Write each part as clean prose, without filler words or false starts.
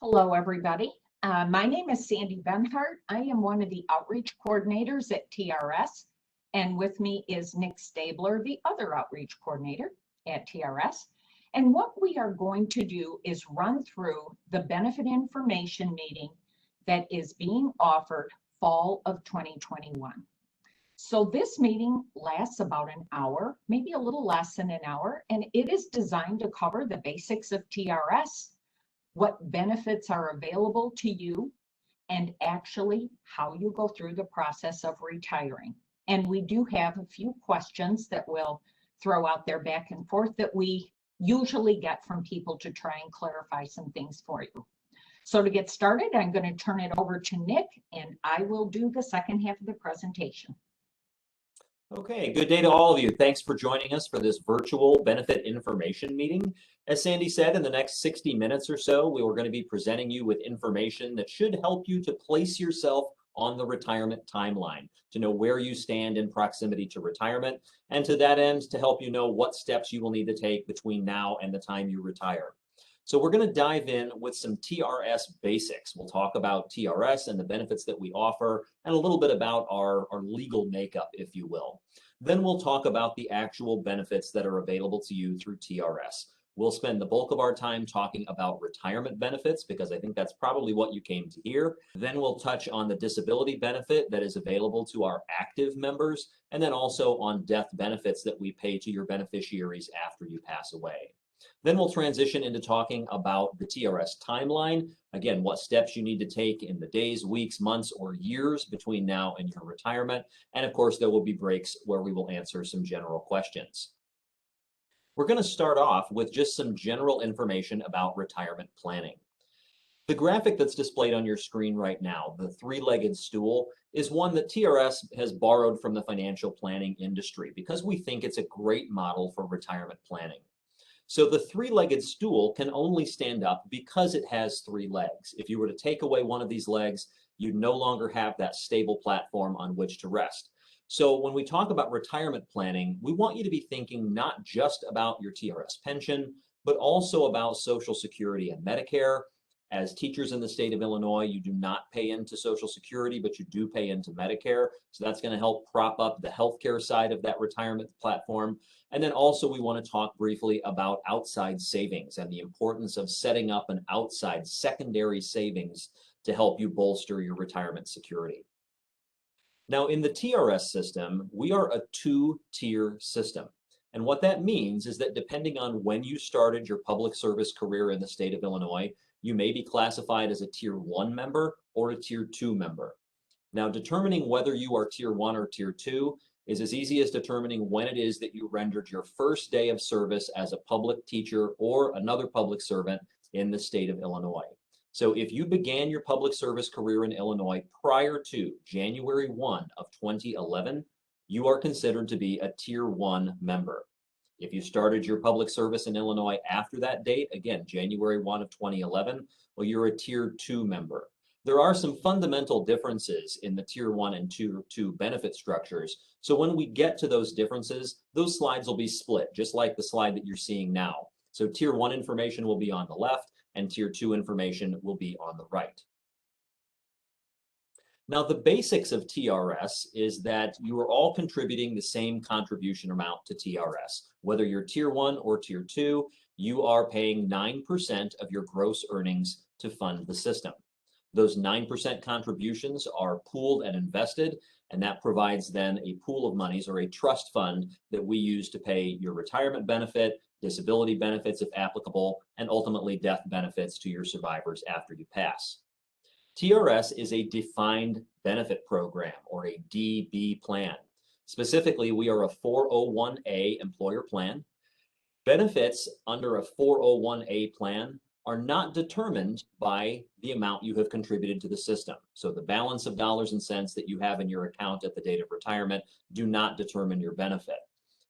Hello, everybody. My name is Sandy Benhart. I am one of the outreach coordinators at TRS, and with me is Nick Stabler, the other outreach coordinator at TRS. And what we are going to do is run through the benefit information meeting that is being offered fall of 2021. So this meeting lasts about an hour, maybe a little less than an hour, and it is designed to cover the basics of TRS, what benefits are available to you, and actually how you go through the process of retiring. And we do have a few questions that we'll throw out there back and forth that we usually get from people to try and clarify some things for you. So to get started, I'm going to turn it over to Nick, and I will do the second half of the presentation. Okay, good day to all of you. Thanks for joining us for this virtual benefit information meeting. As Sandy said, in the next 60 minutes or so, we were going to be presenting you with information that should help you to place yourself on the retirement timeline, to know where you stand in proximity to retirement, and to that end, to help you know what steps you will need to take between now and the time you retire. So we're going to dive in with some TRS basics. We'll talk about TRS and the benefits that we offer, and a little bit about our legal makeup, if you will. Then we'll talk about the actual benefits that are available to you through TRS. We'll spend the bulk of our time talking about retirement benefits, because I think that's probably what you came to hear. Then we'll touch on the disability benefit that is available to our active members, and then also on death benefits that we pay to your beneficiaries after you pass away. Then we'll transition into talking about the TRS timeline. Again, what steps you need to take in the days, weeks, months, or years between now and your retirement. And of course, there will be breaks where we will answer some general questions. We're going to start off with just some general information about retirement planning. The graphic that's displayed on your screen right now, the three-legged stool, is one that TRS has borrowed from the financial planning industry because we think it's a great model for retirement planning. So the three-legged stool can only stand up because it has three legs. If you were to take away one of these legs, you'd no longer have that stable platform on which to rest. So when we talk about retirement planning, we want you to be thinking not just about your TRS pension, but also about Social Security and Medicare. As teachers in the state of Illinois, you do not pay into Social Security, but you do pay into Medicare. So that's going to help prop up the healthcare side of that retirement platform. And then also we want to talk briefly about outside savings and the importance of setting up an outside secondary savings to help you bolster your retirement security. Now, in the TRS system, we are a two-tier system. And what that means is that depending on when you started your public service career in the state of Illinois, you may be classified as a Tier 1 member or a Tier 2 member. Now, determining whether you are Tier 1 or Tier 2 is as easy as determining when it is that you rendered your first day of service as a public teacher or another public servant in the state of Illinois. So if you began your public service career in Illinois prior to January 1 of 2011, you are considered to be a Tier 1 member. If you started your public service in Illinois after that date, again, January 1 of 2011, well, you're a Tier 2 member. There are some fundamental differences in the Tier 1 and Tier 2 benefit structures. So when we get to those differences, those slides will be split, just like the slide that you're seeing now. So Tier 1 information will be on the left, and Tier 2 information will be on the right. Now, the basics of TRS is that you are all contributing the same contribution amount to TRS. Whether you're Tier 1 or Tier 2, you are paying 9% of your gross earnings to fund the system. Those 9% contributions are pooled and invested, and that provides then a pool of monies or a trust fund that we use to pay your retirement benefit, disability benefits if applicable, and ultimately death benefits to your survivors after you pass. TRS is a defined benefit program, or a DB plan. Specifically, we are a 401A employer plan. Benefits under a 401A plan are not determined by the amount you have contributed to the system. So the balance of dollars and cents that you have in your account at the date of retirement do not determine your benefit.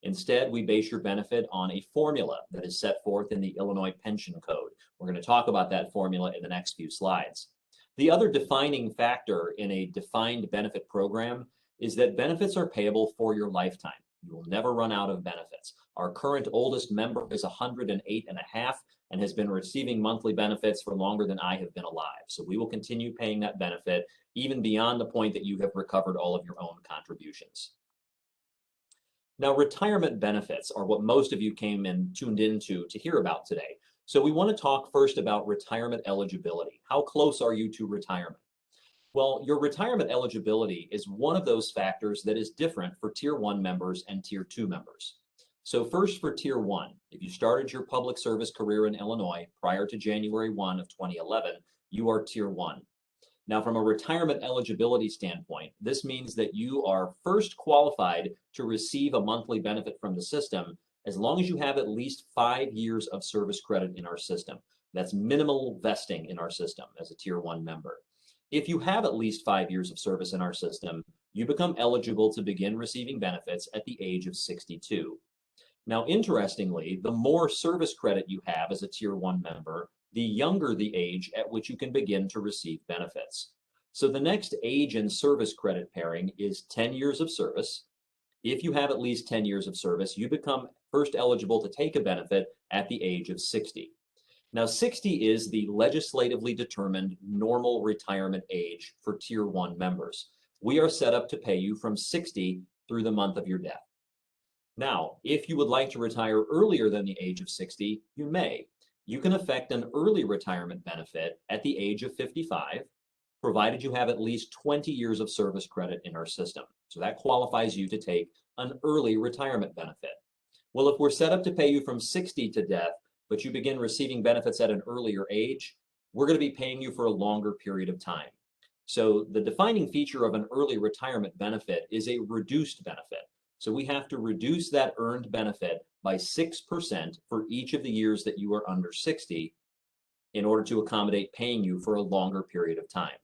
Instead, we base your benefit on a formula that is set forth in the Illinois Pension Code. We're going to talk about that formula in the next few slides. The other defining factor in a defined benefit program is that benefits are payable for your lifetime. You will never run out of benefits. Our current oldest member is 108 and a half and has been receiving monthly benefits for longer than I have been alive. So we will continue paying that benefit even beyond the point that you have recovered all of your own contributions. Now, retirement benefits are what most of you came and tuned into to hear about today. So we want to talk first about retirement eligibility. How close are you to retirement? Well, your retirement eligibility is one of those factors that is different for Tier 1 members and Tier 2 members. So first for Tier 1, if you started your public service career in Illinois prior to January 1 of 2011, you are Tier 1. Now, from a retirement eligibility standpoint, this means that you are first qualified to receive a monthly benefit from the system as long as you have at least 5 years of service credit in our system. That's minimal vesting in our system as a Tier 1 member. If you have at least 5 years of service in our system, you become eligible to begin receiving benefits at the age of 62. Now, interestingly, the more service credit you have as a Tier 1 member, the younger the age at which you can begin to receive benefits. So the next age and service credit pairing is 10 years of service. If you have at least 10 years of service, you become first eligible to take a benefit at the age of 60. Now, 60 is the legislatively determined normal retirement age for Tier 1 members. We are set up to pay you from 60 through the month of your death. Now, if you would like to retire earlier than the age of 60, you may. You can effect an early retirement benefit at the age of 55, provided you have at least 20 years of service credit in our system. So that qualifies you to take an early retirement benefit. Well, if we're set up to pay you from 60 to death, but you begin receiving benefits at an earlier age, we're going to be paying you for a longer period of time. So the defining feature of an early retirement benefit is a reduced benefit. So we have to reduce that earned benefit by 6% for each of the years that you are under 60 in order to accommodate paying you for a longer period of time.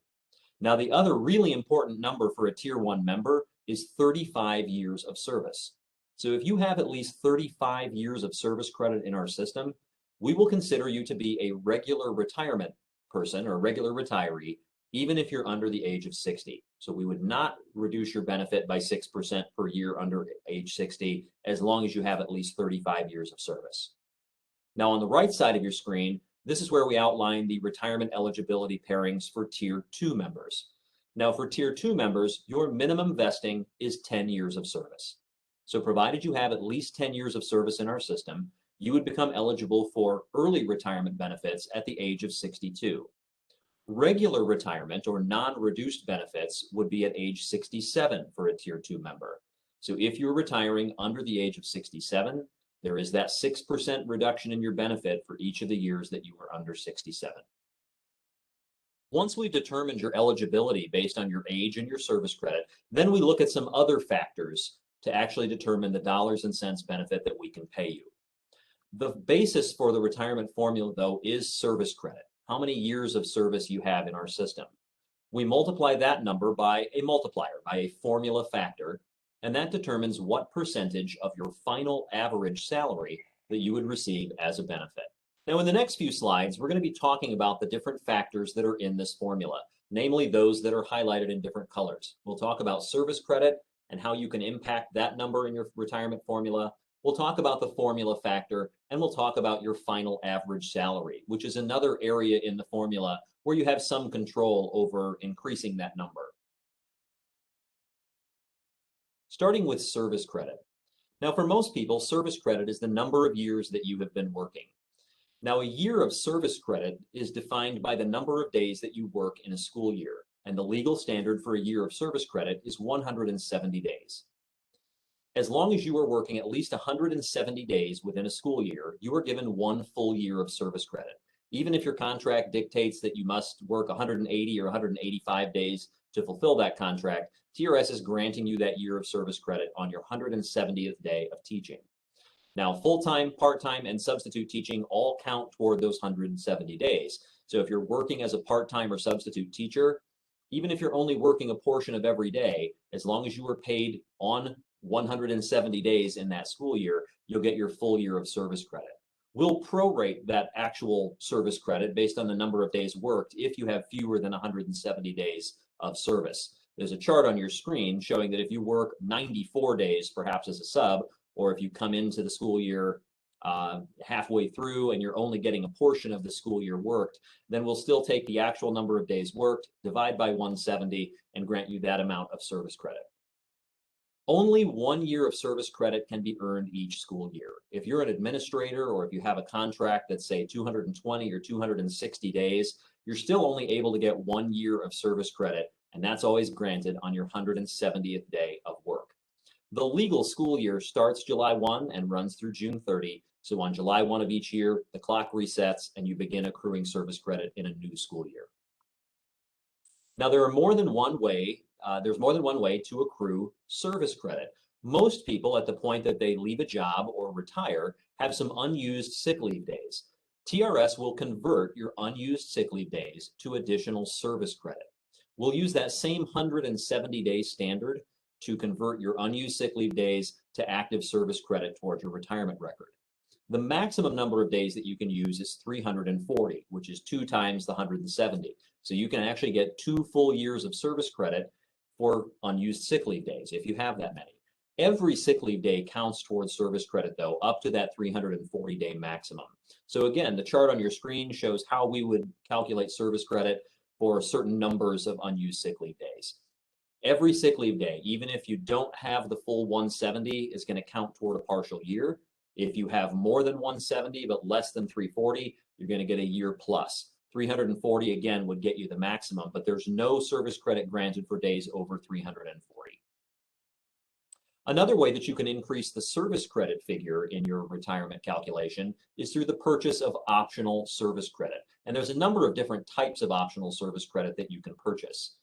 Now, the other really important number for a Tier 1 member is 35 years of service. So if you have at least 35 years of service credit in our system, we will consider you to be a regular retirement person or regular retiree, even if you're under the age of 60. So we would not reduce your benefit by 6% per year under age 60, as long as you have at least 35 years of service. Now, on the right side of your screen, this is where we outline the retirement eligibility pairings for Tier 2 members. Now, for Tier 2 members, your minimum vesting is 10 years of service. So provided you have at least 10 years of service in our system, you would become eligible for early retirement benefits at the age of 62. Regular retirement or non-reduced benefits would be at age 67 for a Tier 2 member. So if you're retiring under the age of 67, there is that 6% reduction in your benefit for each of the years that you were under 67. Once we've determined your eligibility based on your age and your service credit, then we look at some other factors to actually determine the dollars and cents benefit that we can pay you. The basis for the retirement formula, though, is service credit. How many years of service you have in our system. We multiply that number by a multiplier, by a formula factor, and that determines what percentage of your final average salary that you would receive as a benefit. Now, in the next few slides, we're going to be talking about the different factors that are in this formula, namely those that are highlighted in different colors. We'll talk about service credit and how you can impact that number in your retirement formula. We'll talk about the formula factor, and we'll talk about your final average salary, which is another area in the formula where you have some control over increasing that number. Starting with service credit. Now, for most people, service credit is the number of years that you have been working. Now, a year of service credit is defined by the number of days that you work in a school year, and the legal standard for a year of service credit is 170 days. As long as you are working at least 170 days within a school year, you are given 1 full year of service credit. Even if your contract dictates that you must work 180 or 185 days to fulfill that contract, TRS is granting you that year of service credit on your 170th day of teaching. Now, full-time, part-time, and substitute teaching all count toward those 170 days. So if you're working as a part-time or substitute teacher, even if you're only working a portion of every day, as long as you were paid on 170 days in that school year, you'll get your full year of service credit. We'll prorate that actual service credit based on the number of days worked if you have fewer than 170 days of service. There's a chart on your screen showing that if you work 94 days, perhaps as a sub, or if you come into the school year halfway through and you're only getting a portion of the school year worked, then we'll still take the actual number of days worked, divide by 170, and grant you that amount of service credit. Only 1 year of service credit can be earned each school year. If you're an administrator or if you have a contract that's say 220 or 260 days, you're still only able to get 1 year of service credit, and that's always granted on your 170th day of work. The legal school year starts July 1 and runs through June 30. So on July 1 of each year, the clock resets and you begin accruing service credit in a new school year. Now, there's more than one way to accrue service credit. Most people at the point that they leave a job or retire have some unused sick leave days. TRS will convert your unused sick leave days to additional service credit. We'll use that same 170-day standard to convert your unused sick leave days to active service credit towards your retirement record. The maximum number of days that you can use is 340, which is 2 times the 170. So you can actually get 2 full years of service credit for unused sick leave days if you have that many. Every sick leave day counts towards service credit, though, up to that 340-day maximum. So again, the chart on your screen shows how we would calculate service credit for certain numbers of unused sick leave days. Every sick leave day, even if you don't have the full 170, is going to count toward a partial year. If you have more than 170 but less than 340, you're going to get a year plus. 340 again would get you the maximum, but there's no service credit granted for days over 340. Another way that you can increase the service credit figure in your retirement calculation is through the purchase of optional service credit. And there's a number of different types of optional service credit that you can purchase.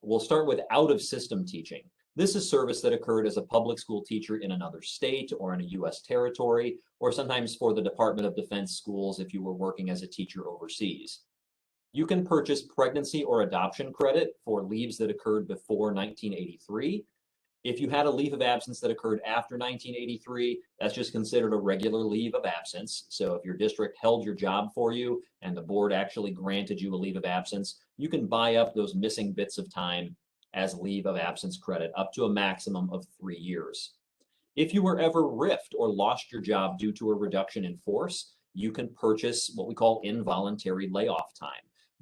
We'll start with out-of-system teaching. This is service that occurred as a public school teacher in another state or in a U.S. territory, or sometimes for the Department of Defense schools if you were working as a teacher overseas. You can purchase pregnancy or adoption credit for leaves that occurred before 1983. If you had a leave of absence that occurred after 1983, that's just considered a regular leave of absence. So if your district held your job for you and the board actually granted you a leave of absence, you can buy up those missing bits of time as leave of absence credit up to a maximum of 3 years. If you were ever RIF'd or lost your job due to a reduction in force, you can purchase what we call involuntary layoff time.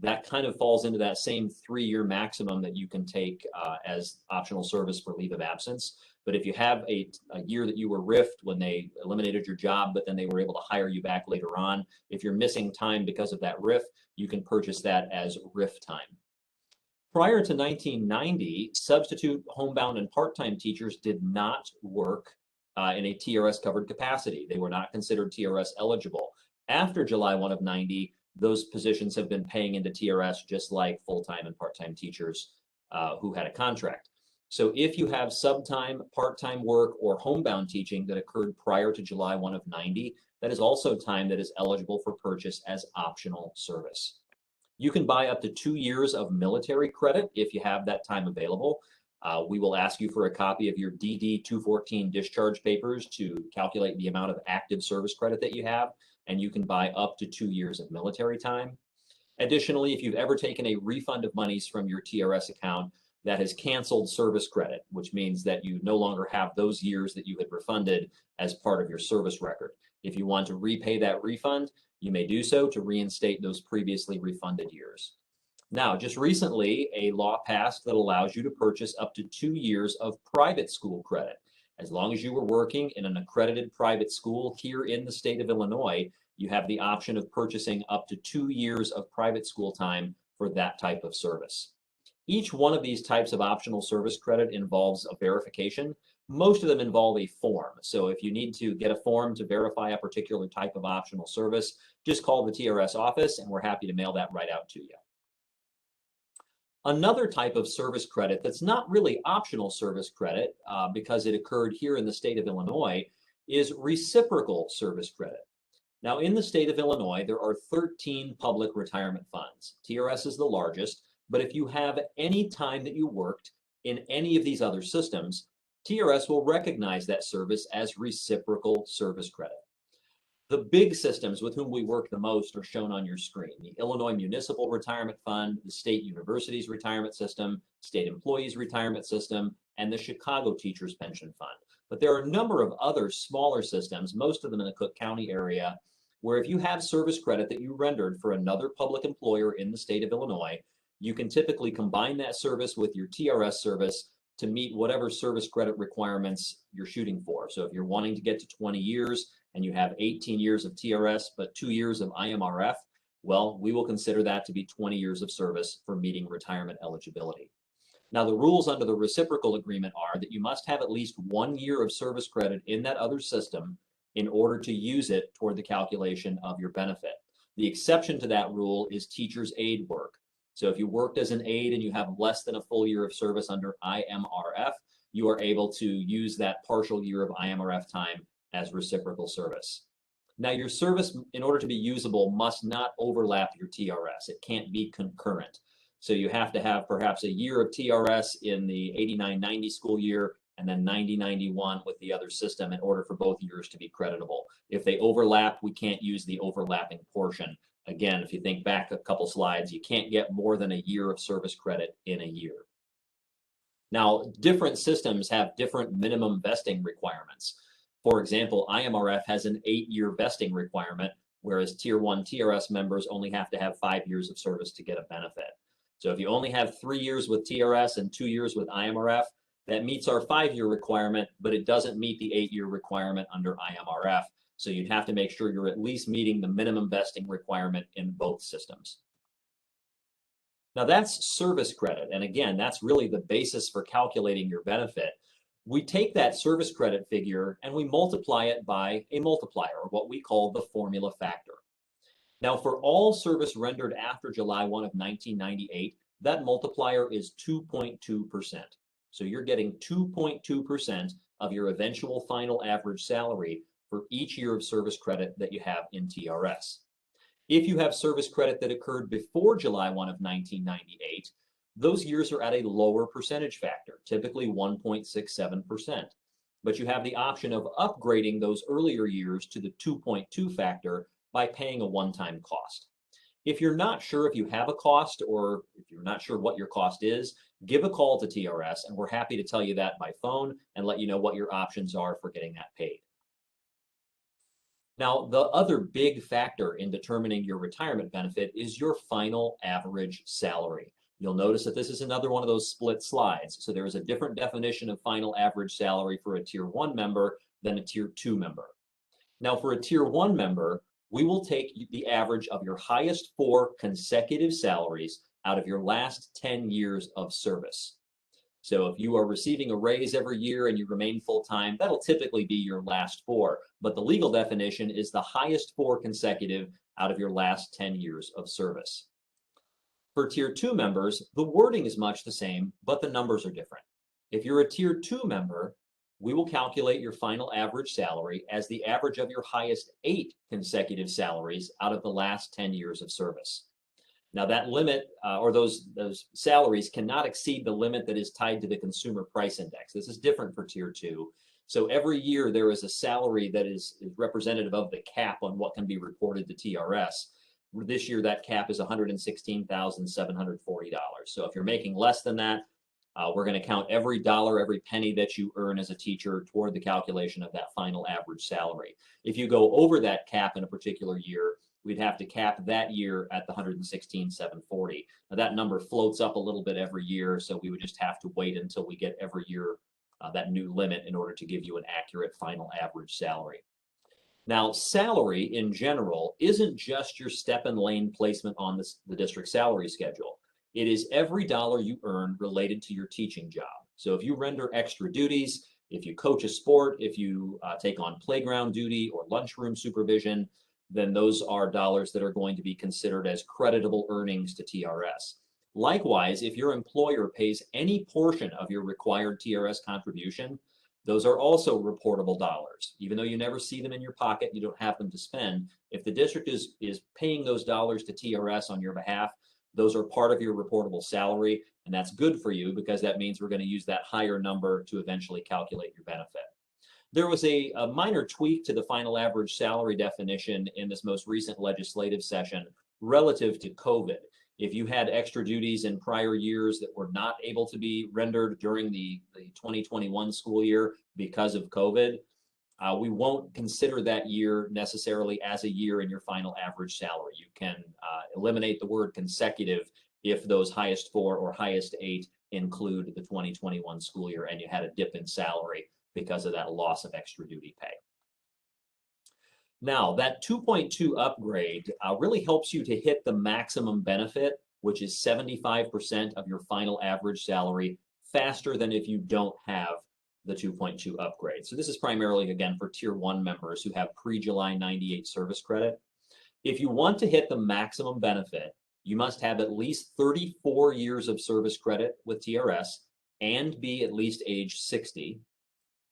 That kind of falls into that same 3-year maximum that you can take as optional service for leave of absence. But if you have a year that you were RIF'd when they eliminated your job, but then they were able to hire you back later on, if you're missing time because of that RIF, you can purchase that as RIF time. Prior to 1990, substitute, homebound, and part-time teachers did not work in a TRS covered capacity. They were not considered TRS eligible. After July 1 of 90, those positions have been paying into TRS just like full-time and part-time teachers who had a contract. So if you have sub-time, part-time work, or homebound teaching that occurred prior to July 1 of 90, that is also time that is eligible for purchase as optional service. You can buy up to 2 years of military credit if you have that time available. We will ask you for a copy of your DD 214 discharge papers to calculate the amount of active service credit that you have, and you can buy up to 2 years of military time. Additionally, if you've ever taken a refund of monies from your TRS account that has canceled service credit, which means that you no longer have those years that you had refunded as part of your service record. If you want to repay that refund, you may do so to reinstate those previously refunded years. Now, just recently, a law passed that allows you to purchase up to 2 years of private school credit. As long as you were working in an accredited private school here in the state of Illinois, you have the option of purchasing up to 2 years of private school time for that type of service. Each one of these types of optional service credit involves a verification. Most of them involve a form. So if you need to get a form to verify a particular type of optional service, just call the TRS office and we're happy to mail that right out to you. Another type of service credit that's not really optional service credit because it occurred here in the state of Illinois is reciprocal service credit. Now, in the state of Illinois, there are 13 public retirement funds. TRS is the largest, but if you have any time that you worked in any of these other systems, TRS will recognize that service as reciprocal service credit. The big systems with whom we work the most are shown on your screen. The Illinois Municipal Retirement Fund, the State Universities Retirement System, State Employees Retirement System, and the Chicago Teachers Pension Fund. But there are a number of other smaller systems, most of them in the Cook County area, where if you have service credit that you rendered for another public employer in the state of Illinois, you can typically combine that service with your TRS service to meet whatever service credit requirements you're shooting for. So if you're wanting to get to 20 years and you have 18 years of TRS but 2 years of IMRF, well, we will consider that to be 20 years of service for meeting retirement eligibility. Now, the rules under the reciprocal agreement are that you must have at least 1 year of service credit in that other system in order to use it toward the calculation of your benefit. The exception to that rule is teacher's aide work. So if you worked as an aide and you have less than a full year of service under IMRF, you are able to use that partial year of IMRF time as reciprocal service. Now, your service, in order to be usable, must not overlap your TRS. It can't be concurrent. So you have to have perhaps a year of TRS in the 89-90 school year and then 90-91 with the other system in order for both years to be creditable. If they overlap, we can't use the overlapping portion. Again, if you think back a couple slides, you can't get more than a year of service credit in a year. Now, different systems have different minimum vesting requirements. For example, IMRF has an 8-year vesting requirement, whereas Tier 1 TRS members only have to have 5 years of service to get a benefit. So if you only have 3 years with TRS and 2 years with IMRF, that meets our 5-year requirement, but it doesn't meet the 8-year requirement under IMRF. So you'd have to make sure you're at least meeting the minimum vesting requirement in both systems. Now that's service credit. And again, that's really the basis for calculating your benefit. We take that service credit figure and we multiply it by a multiplier, or what we call the formula factor. Now, for all service rendered after July 1 of 1998, that multiplier is 2.2%. So you're getting 2.2% of your eventual final average salary for each year of service credit that you have in TRS. If you have service credit that occurred before July 1 of 1998, those years are at a lower percentage factor, typically 1.67%. But you have the option of upgrading those earlier years to the 2.2 factor by paying a one-time cost. If you're not sure if you have a cost or if you're not sure what your cost is, give a call to TRS and we're happy to tell you that by phone and let you know what your options are for getting that paid. Now, the other big factor in determining your retirement benefit is your final average salary. You'll notice that this is another one of those split slides. So there is a different definition of final average salary for a Tier 1 member than a Tier 2 member. Now, for a Tier 1 member, we will take the average of your highest 4 consecutive salaries out of your last 10 years of service. So if you are receiving a raise every year and you remain full-time, that'll typically be your last 4. But the legal definition is the highest 4 consecutive out of your last 10 years of service. For Tier 2 members, the wording is much the same, but the numbers are different. If you're a Tier 2 member, we will calculate your final average salary as the average of your highest 8 consecutive salaries out of the last 10 years of service. Now that limit or those salaries cannot exceed the limit that is tied to the Consumer Price Index. This is different for Tier 2. So every year there is a salary that is representative of the cap on what can be reported to TRS. This year that cap is $116,740. So if you're making less than that, we're going to count every dollar, every penny that you earn as a teacher toward the calculation of that final average salary. If you go over that cap in a particular year, we'd have to cap that year at the $116,740. Now that number floats up a little bit every year, so we would just have to wait until we get every year that new limit in order to give you an accurate final average salary. Now, salary in general isn't just your step and lane placement on the district salary schedule. It is every dollar you earn related to your teaching job. So if you render extra duties, if you coach a sport, if you take on playground duty or lunchroom supervision, then those are dollars that are going to be considered as creditable earnings to TRS. Likewise, if your employer pays any portion of your required TRS contribution, those are also reportable dollars. Even though you never see them in your pocket, you don't have them to spend. If the district is paying those dollars to TRS on your behalf, those are part of your reportable salary, and that's good for you because that means we're going to use that higher number to eventually calculate your benefit. There was a minor tweak to the final average salary definition in this most recent legislative session relative to COVID. If you had extra duties in prior years that were not able to be rendered during the 2021 school year because of COVID, we won't consider that year necessarily as a year in your final average salary. You can eliminate the word consecutive if those highest 4 or highest 8 include the 2021 school year and you had a dip in salary because of that loss of extra duty pay. Now, that 2.2 upgrade really helps you to hit the maximum benefit, which is 75% of your final average salary, faster than if you don't have the 2.2 upgrade. So this is primarily, again, for Tier 1 members who have pre-July 98 service credit. If you want to hit the maximum benefit, you must have at least 34 years of service credit with TRS and be at least age 60.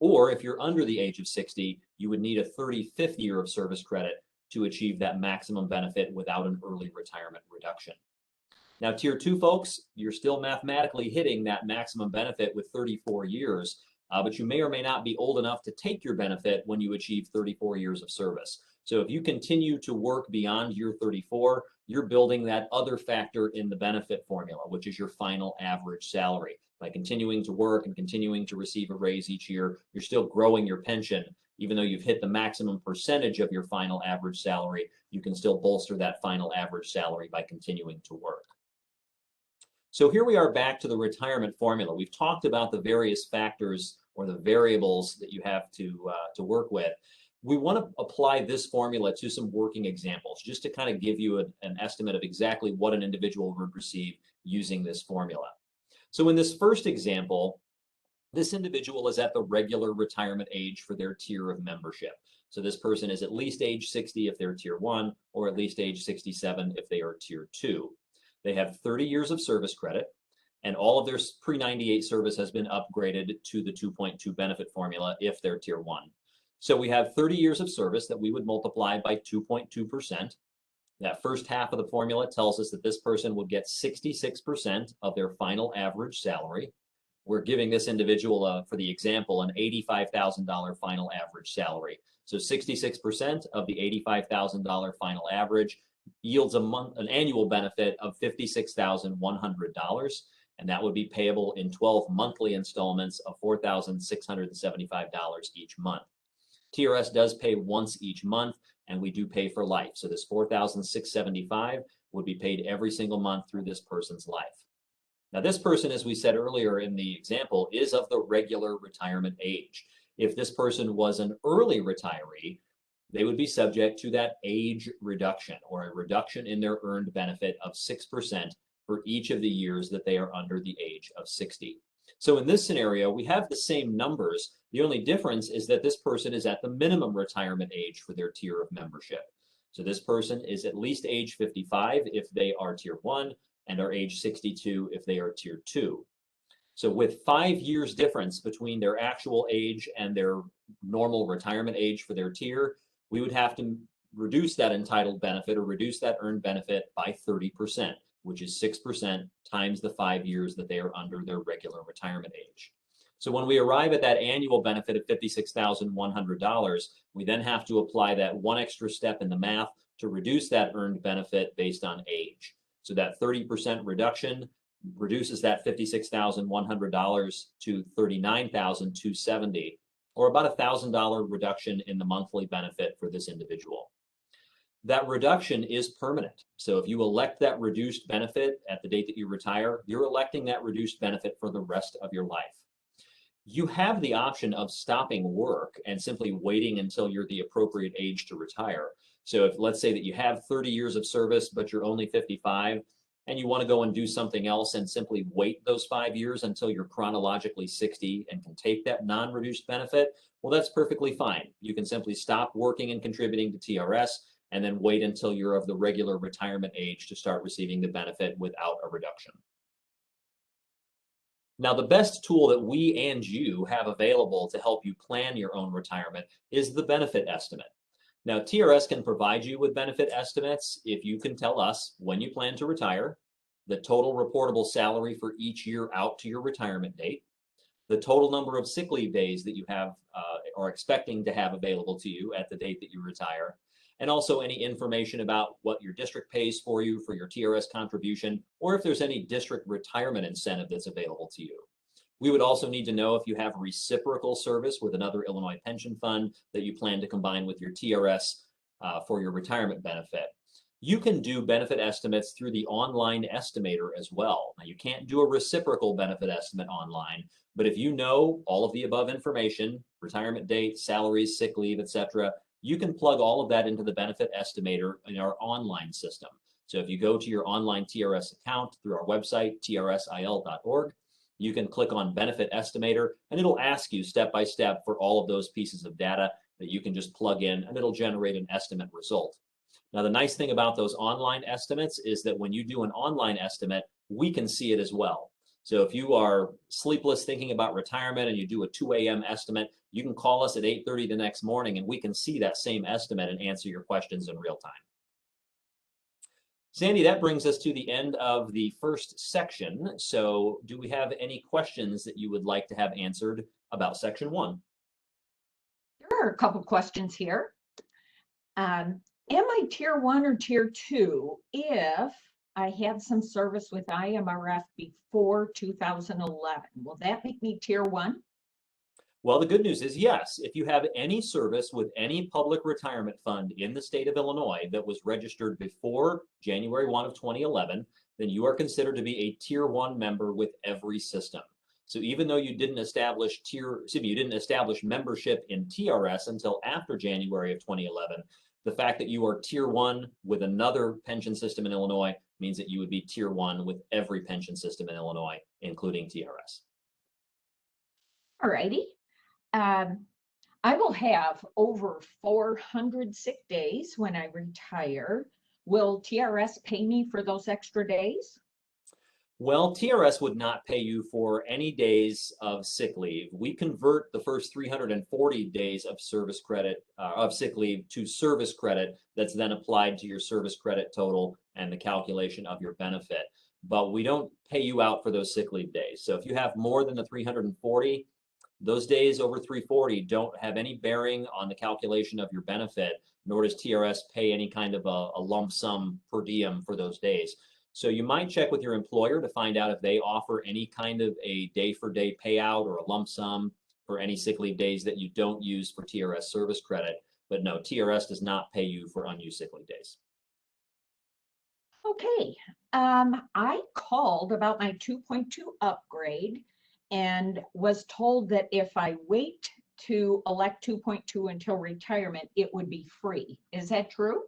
Or if you're under the age of 60, you would need a 35th year of service credit to achieve that maximum benefit without an early retirement reduction. Now, Tier 2 folks, you're still mathematically hitting that maximum benefit with 34 years, but you may or may not be old enough to take your benefit when you achieve 34 years of service. So if you continue to work beyond year 34, you're building that other factor in the benefit formula, which is your final average salary. By continuing to work and continuing to receive a raise each year, you're still growing your pension. Even though you've hit the maximum percentage of your final average salary, you can still bolster that final average salary by continuing to work. So here we are back to the retirement formula. We've talked about the various factors or the variables that you have to work with. We want to apply this formula to some working examples, just to kind of give you an estimate of exactly what an individual would receive using this formula. So in this first example, this individual is at the regular retirement age for their tier of membership. So this person is at least age 60 if they're Tier 1, or at least age 67 if they are Tier 2. They have 30 years of service credit, and all of their pre-98 service has been upgraded to the 2.2 benefit formula if they're Tier 1. So we have 30 years of service that we would multiply by 2.2%. That first half of the formula tells us that this person would get 66% of their final average salary. We're giving this individual, for the example, an $85,000 final average salary. So 66% of the $85,000 final average yields an annual benefit of $56,100, and that would be payable in 12 monthly installments of $4,675 each month. TRS does pay once each month, and we do pay for life. So this $4,675 would be paid every single month through this person's life. Now, this person, as we said earlier in the example, is of the regular retirement age. If this person was an early retiree, they would be subject to that age reduction, or a reduction in their earned benefit of 6% for each of the years that they are under the age of 60. So in this scenario, we have the same numbers. The only difference is that this person is at the minimum retirement age for their tier of membership. So this person is at least age 55 if they are Tier 1 and are age 62 if they are Tier 2. So with 5 years difference between their actual age and their normal retirement age for their tier, we would have to reduce that entitled benefit or reduce that earned benefit by 30%, which is 6% times the 5 years that they are under their regular retirement age. So when we arrive at that annual benefit of $56,100, we then have to apply that one extra step in the math to reduce that earned benefit based on age. So that 30% reduction reduces that $56,100 to $39,270, or about $1,000 reduction in the monthly benefit for this individual. That reduction is permanent. So if you elect that reduced benefit at the date that you retire, you're electing that reduced benefit for the rest of your life. You have the option of stopping work and simply waiting until you're the appropriate age to retire. So if, let's say that you have 30 years of service, but you're only 55, and you want to go and do something else and simply wait those 5 years until you're chronologically 60 and can take that non-reduced benefit, well, that's perfectly fine. You can simply stop working and contributing to TRS and then wait until you're of the regular retirement age to start receiving the benefit without a reduction. Now, the best tool that we and you have available to help you plan your own retirement is the benefit estimate. Now, TRS can provide you with benefit estimates if you can tell us when you plan to retire, the total reportable salary for each year out to your retirement date, the total number of sick leave days that you have are expecting to have available to you at the date that you retire, and also any information about what your district pays for you for your TRS contribution, or if there's any district retirement incentive that's available to you. We would also need to know if you have reciprocal service with another Illinois pension fund that you plan to combine with your TRS for your retirement benefit. You can do benefit estimates through the online estimator as well. Now, you can't do a reciprocal benefit estimate online, but if you know all of the above information, retirement date, salaries, sick leave, etc., you can plug all of that into the benefit estimator in our online system. So if you go to your online TRS account through our website, trsil.org, you can click on benefit estimator and it'll ask you step by step for all of those pieces of data that you can just plug in, and it'll generate an estimate result. Now, the nice thing about those online estimates is that when you do an online estimate, we can see it as well. So if you are sleepless thinking about retirement and you do a 2 a.m. estimate, you can call us at 8:30 the next morning and we can see that same estimate and answer your questions in real time. Sandy, that brings us to the end of the first section. So do we have any questions that you would like to have answered about section 1? There are a couple questions here. Am I tier 1 or tier 2 if I had some service with IMRF before 2011? Will that make me tier 1? Well, the good news is yes. If you have any service with any public retirement fund in the state of Illinois that was registered before January 1 of 2011, then you are considered to be a tier 1 member with every system. So even though you didn't establish membership in TRS until after January of 2011, the fact that you are tier 1 with another pension system in Illinois means that you would be tier 1 with every pension system in Illinois, including TRS. All righty. I will have over 400 sick days when I retire. Will TRS pay me for those extra days? Well, TRS would not pay you for any days of sick leave. We convert the first 340 days of service credit, of sick leave to service credit that's then applied to your service credit total and the calculation of your benefit. But we don't pay you out for those sick leave days. So if you have more than the 340, those days over 340 don't have any bearing on the calculation of your benefit, nor does TRS pay any kind of a lump sum per diem for those days. So you might check with your employer to find out if they offer any kind of a day-for-day payout or a lump sum for any sick leave days that you don't use for TRS service credit. But no, TRS does not pay you for unused sick leave days. Okay. I called about my 2.2 upgrade and was told that if I wait to elect 2.2 until retirement, it would be free. Is that true?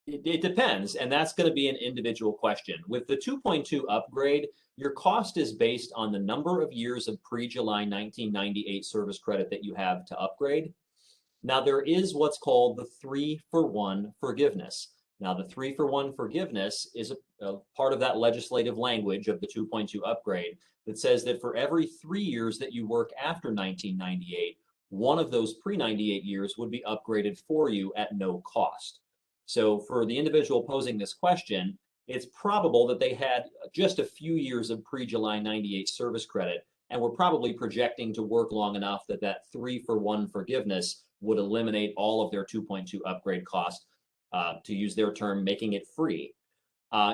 It depends, and that's going to be an individual question. With the 2.2 upgrade, your cost is based on the number of years of pre-July 1998 service credit that you have to upgrade. Now, there is what's called the 3-for-1 forgiveness. Now, the 3-for-1 forgiveness is a part of that legislative language of the 2.2 upgrade that says that for every 3 years that you work after 1998, one of those pre-98 years would be upgraded for you at no cost. So for the individual posing this question, it's probable that they had just a few years of pre-July 98 service credit and were probably projecting to work long enough that that 3-for-1 forgiveness would eliminate all of their 2.2 upgrade cost, to use their term, making it free.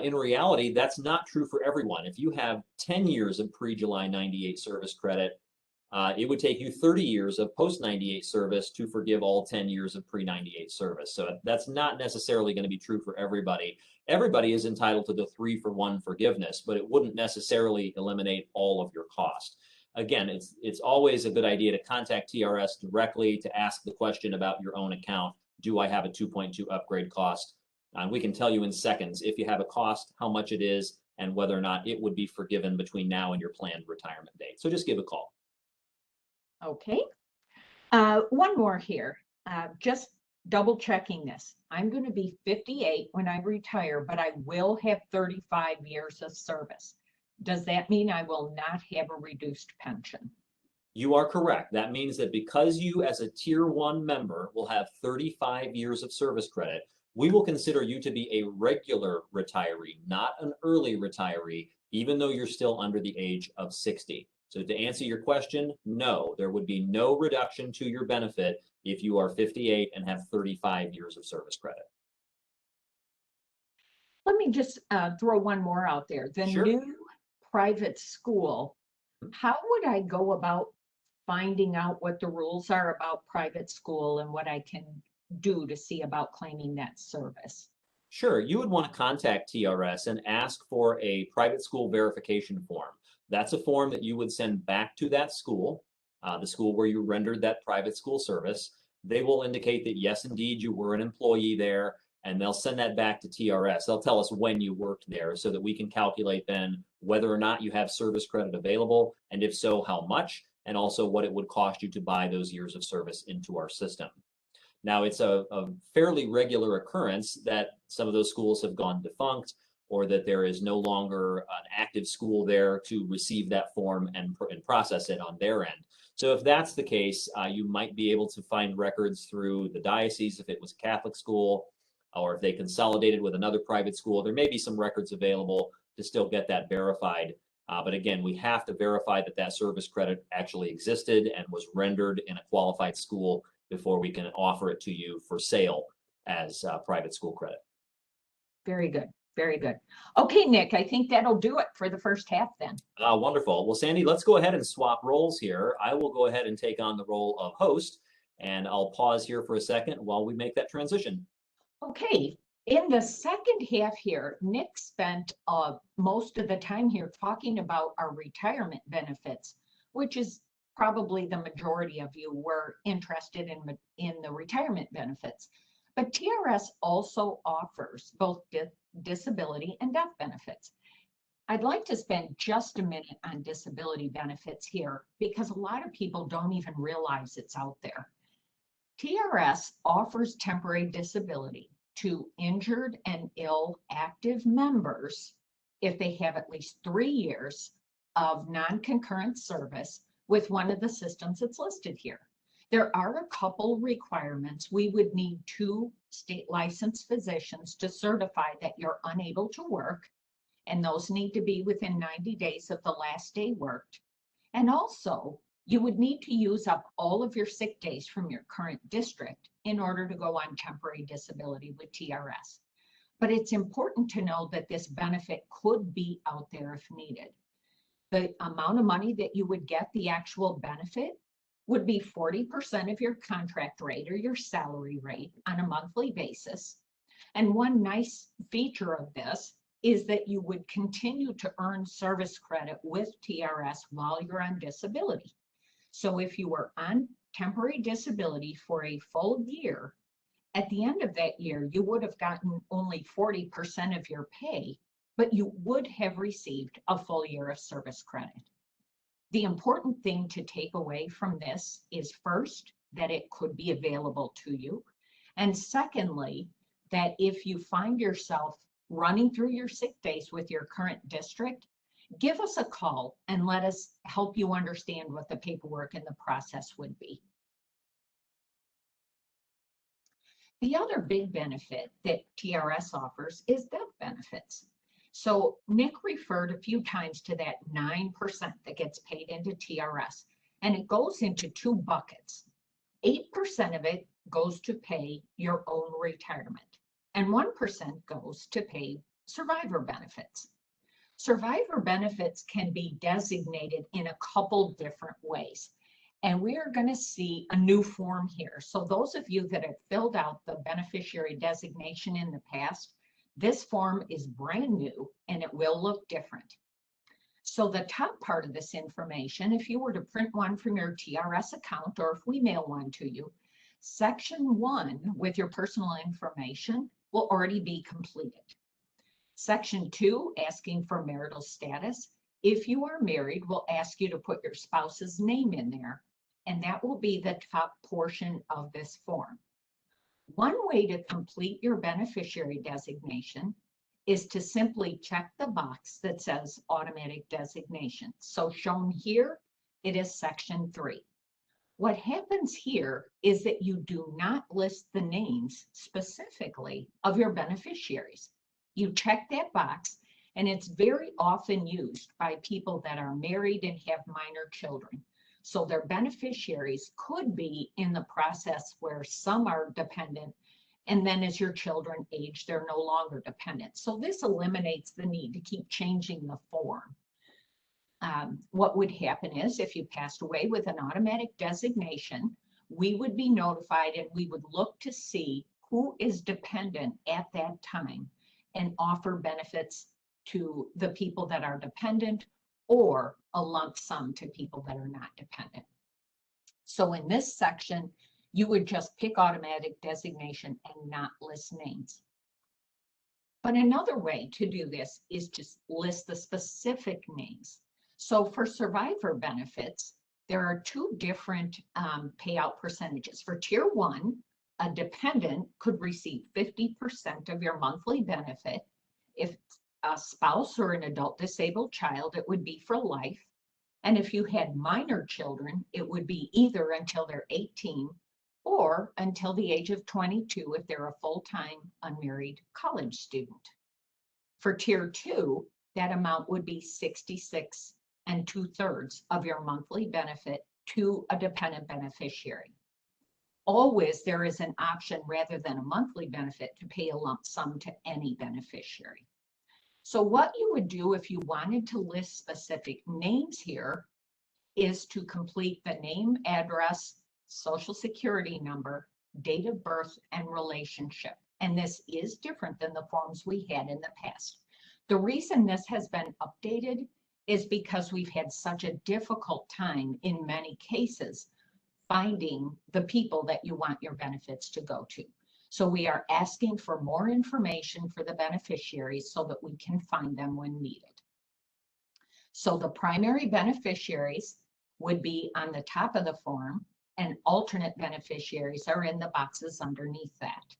In reality, that's not true for everyone. If you have 10 years of pre-July 98 service credit, it would take you 30 years of post-98 service to forgive all 10 years of pre-98 service. So that's not necessarily going to be true for everybody. Everybody is entitled to the 3-for-1 forgiveness, but it wouldn't necessarily eliminate all of your cost. Again, it's always a good idea to contact TRS directly to ask the question about your own account. Do I have a 2.2 upgrade cost? We can tell you in seconds if you have a cost, how much it is, and whether or not it would be forgiven between now and your planned retirement date. So just give a call. Okay. One more here. Just double checking this. I'm going to be 58 when I retire, but I will have 35 years of service. Does that mean I will not have a reduced pension? You are correct. That means that because you as a tier 1 member will have 35 years of service credit, we will consider you to be a regular retiree, not an early retiree, even though you're still under the age of 60. So to answer your question, no, there would be no reduction to your benefit if you are 58 and have 35 years of service credit. Let me just throw one more out there. The Sure. new private school, how would I go about finding out what the rules are about private school and what I can do to see about claiming that service? Sure, you would want to contact TRS and ask for a private school verification form. That's a form that you would send back to that school, the school where you rendered that private school service. They will indicate that yes, indeed, you were an employee there, and they'll send that back to TRS. They'll tell us when you worked there so that we can calculate then whether or not you have service credit available, and if so, how much, and also what it would cost you to buy those years of service into our system. Now, it's a fairly regular occurrence that some of those schools have gone defunct or that there is no longer an active school there to receive that form and process it on their end. So if that's the case, you might be able to find records through the diocese if it was a Catholic school, or if they consolidated with another private school. There may be some records available to still get that verified. But again, we have to verify that that service credit actually existed and was rendered in a qualified school before we can offer it to you for sale as private school credit. Very good. Very good. Okay, Nick, I think that'll do it for the first half then. Wonderful. Well, Sandy, let's go ahead and swap roles here. I will go ahead and take on the role of host, and I'll pause here for a second while we make that transition. Okay, in the second half here, Nick spent most of the time here talking about our retirement benefits, which is probably the majority of you were interested in the retirement benefits. But TRS also offers both disability and death benefits. I'd like to spend just a minute on disability benefits here because a lot of people don't even realize it's out there. TRS offers temporary disability to injured and ill active members if they have at least 3 years of non-concurrent service with one of the systems that's listed here. There are a couple requirements. We would need 2 state licensed physicians to certify that you're unable to work, and those need to be within 90 days of the last day worked. And also, you would need to use up all of your sick days from your current district in order to go on temporary disability with TRS. But it's important to know that this benefit could be out there if needed. The amount of money that you would get, the actual benefit, would be 40% of your contract rate or your salary rate on a monthly basis. And one nice feature of this is that you would continue to earn service credit with TRS while you're on disability. So if you were on temporary disability for a full year, at the end of that year, you would have gotten only 40% of your pay, but you would have received a full year of service credit. The important thing to take away from this is first, that it could be available to you. And secondly, that if you find yourself running through your sick days with your current district, give us a call and let us help you understand what the paperwork and the process would be. The other big benefit that TRS offers is death benefits. So Nick referred a few times to that 9% that gets paid into TRS, and it goes into 2 buckets. 8% of it goes to pay your own retirement, and 1% goes to pay survivor benefits. Survivor benefits can be designated in a couple different ways, and we are going to see a new form here. So those of you that have filled out the beneficiary designation in the past, this form is brand new and it will look different. So the top part of this information, if you were to print one from your TRS account or if we mail one to you, section 1 with your personal information will already be completed. Section 2, asking for marital status. If you are married, we'll ask you to put your spouse's name in there, and that will be the top portion of this form. One way to complete your beneficiary designation is to simply check the box that says automatic designation. So shown here, it is section 3. What happens here is that you do not list the names specifically of your beneficiaries. You check that box And it's very often used by people that are married and have minor children. So their beneficiaries could be in the process where some are dependent, and then as your children age, they're no longer dependent. So this eliminates the need to keep changing the form. What would happen is if you passed away with an automatic designation, we would be notified and we would look to see who is dependent at that time and offer benefits to the people that are dependent or a lump sum to people that are not dependent. So in this section, you would just pick automatic designation and not list names. But another way to do this is to list the specific names. So for survivor benefits, there are two different payout percentages. For tier 1, a dependent could receive 50% of your monthly benefit. If a spouse or an adult disabled child, it would be for life. And if you had minor children, it would be either until they're 18 or until the age of 22 if they're a full-time unmarried college student. For tier 2, that amount would be 66 2/3 of your monthly benefit to a dependent beneficiary. Always there is an option rather than a monthly benefit to pay a lump sum to any beneficiary. So what you would do if you wanted to list specific names here is to complete the name, address, social security number, date of birth, and relationship. And this is different than the forms we had in the past. The reason this has been updated is because we've had such a difficult time in many cases finding the people that you want your benefits to go to. So we are asking for more information for the beneficiaries so that we can find them when needed. So the primary beneficiaries would be on the top of the form, and alternate beneficiaries are in the boxes underneath that.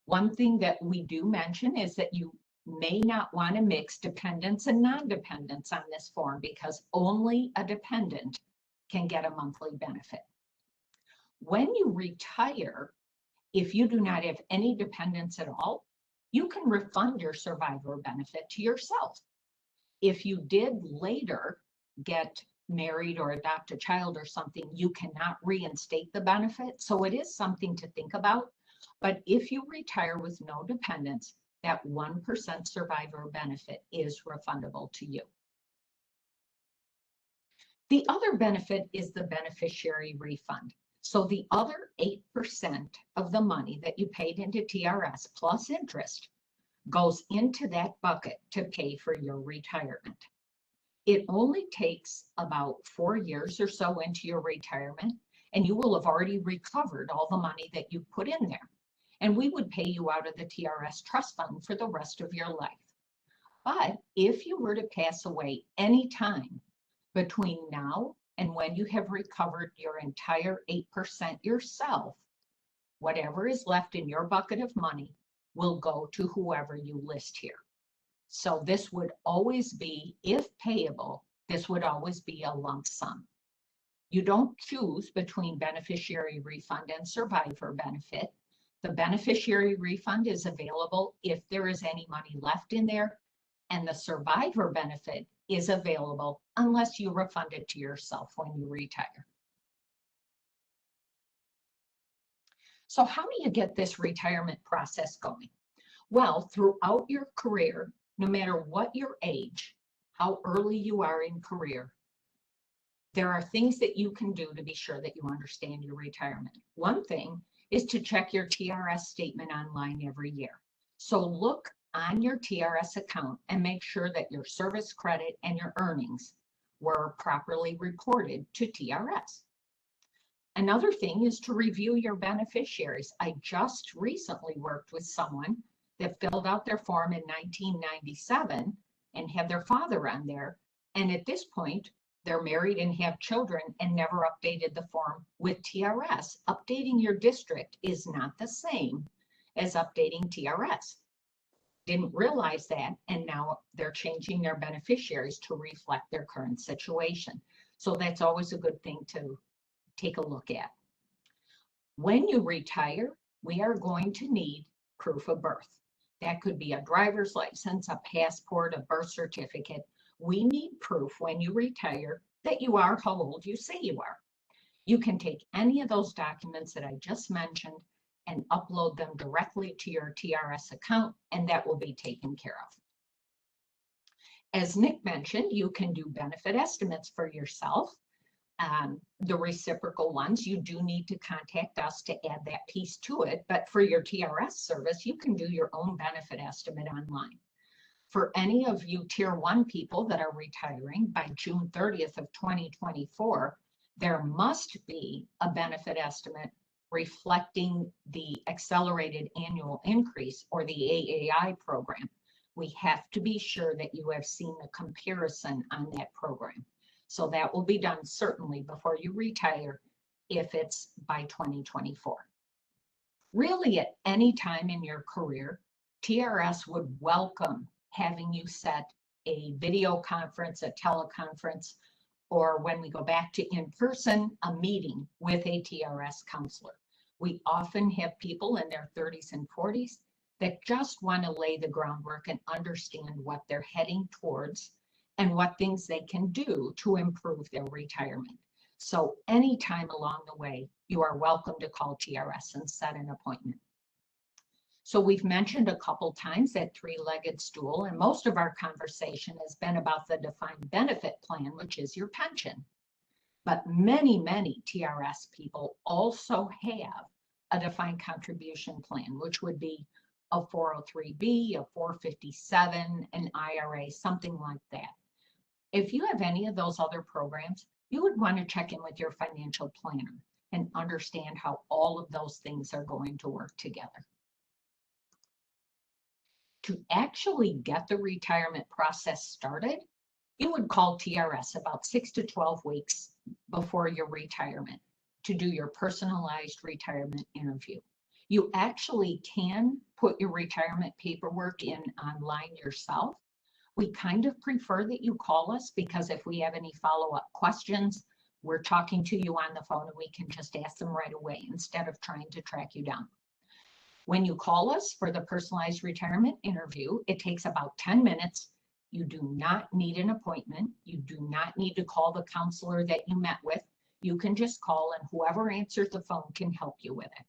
One thing that we do mention is that you may not want to mix dependents and non-dependents on this form because only a dependent can get a monthly benefit. When you retire, if you do not have any dependents at all, you can refund your survivor benefit to yourself. If you did later get married or adopt a child or something, you cannot reinstate the benefit. So it is something to think about. But if you retire with no dependents, that 1% survivor benefit is refundable to you. The other benefit is the beneficiary refund. So the other 8% of the money that you paid into TRS plus interest goes into that bucket to pay for your retirement. It only takes about 4 years or so into your retirement, and you will have already recovered all the money that you put in there. And we would pay you out of the TRS trust fund for the rest of your life. But if you were to pass away anytime between now and when you have recovered your entire 8% yourself, whatever is left in your bucket of money will go to whoever you list here. So this would always be, if payable, this would always be a lump sum. You don't choose between beneficiary refund and survivor benefit. The beneficiary refund is available if there is any money left in there, and the survivor benefit is available unless you refund it to yourself when you retire. So how do you get this retirement process going? Well, throughout your career, no matter what your age, how early you are in career, there are things that you can do to be sure that you understand your retirement. One thing is to check your TRS statement online every year. So look on your TRS account and make sure that your service credit and your earnings were properly reported to TRS. Another thing is to review your beneficiaries. I just recently worked with someone that filled out their form in 1997 and had their father on there. And at this point, they're married and have children and never updated the form with TRS. Updating your district is not the same as updating TRS. Didn't realize that, and now they're changing their beneficiaries to reflect their current situation. So that's always a good thing to take a look at. When you retire, we are going to need proof of birth. That could be a driver's license, a passport, a birth certificate. We need proof when you retire that you are how old you say you are. You can take any of those documents that I just mentioned and upload them directly to your TRS account, and that will be taken care of. As Nick mentioned, you can do benefit estimates for yourself. The reciprocal ones, you do need to contact us to add that piece to it. But for your TRS service, you can do your own benefit estimate online. For any of you Tier 1 people that are retiring by June 30th of 2024, there must be a benefit estimate reflecting the accelerated annual increase, or the AAI program. We have to be sure that you have seen the comparison on that program. So that will be done certainly before you retire if it's by 2024. Really, at any time in your career, TRS would welcome having you set a video conference, a teleconference, or when we go back to in-person, a meeting with a TRS counselor. We often have people in their 30s and 40s that just want to lay the groundwork and understand what they're heading towards and what things they can do to improve their retirement. So anytime along the way, you are welcome to call TRS and set an appointment. So we've mentioned a couple times that three-legged stool, and most of our conversation has been about the defined benefit plan, which is your pension. But many, many TRS people also have a defined contribution plan, which would be a 403B, a 457, an IRA, something like that. If you have any of those other programs, you would want to check in with your financial planner and understand how all of those things are going to work together. To actually get the retirement process started, you would call TRS about 6 to 12 weeks before your retirement to do your personalized retirement interview. You actually can put your retirement paperwork in online yourself. We kind of prefer that you call us, because if we have any follow-up questions, we're talking to you on the phone and we can just ask them right away instead of trying to track you down. When you call us for the personalized retirement interview, it takes about 10 minutes. You do not need an appointment. You do not need to call the counselor that you met with. You can just call and whoever answers the phone can help you with it.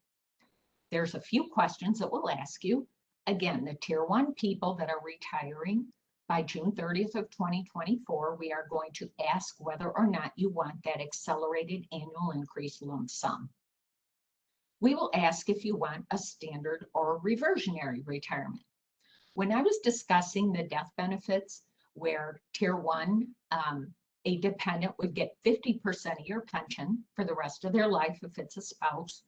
There's a few questions that we'll ask you. Again, the Tier 1 people that are retiring by June 30th of 2024, we are going to ask whether or not you want that accelerated annual increase lump sum. We will ask if you want a standard or reversionary retirement. When I was discussing the death benefits, where Tier 1, a dependent would get 50% of your pension for the rest of their life if it's a spouse,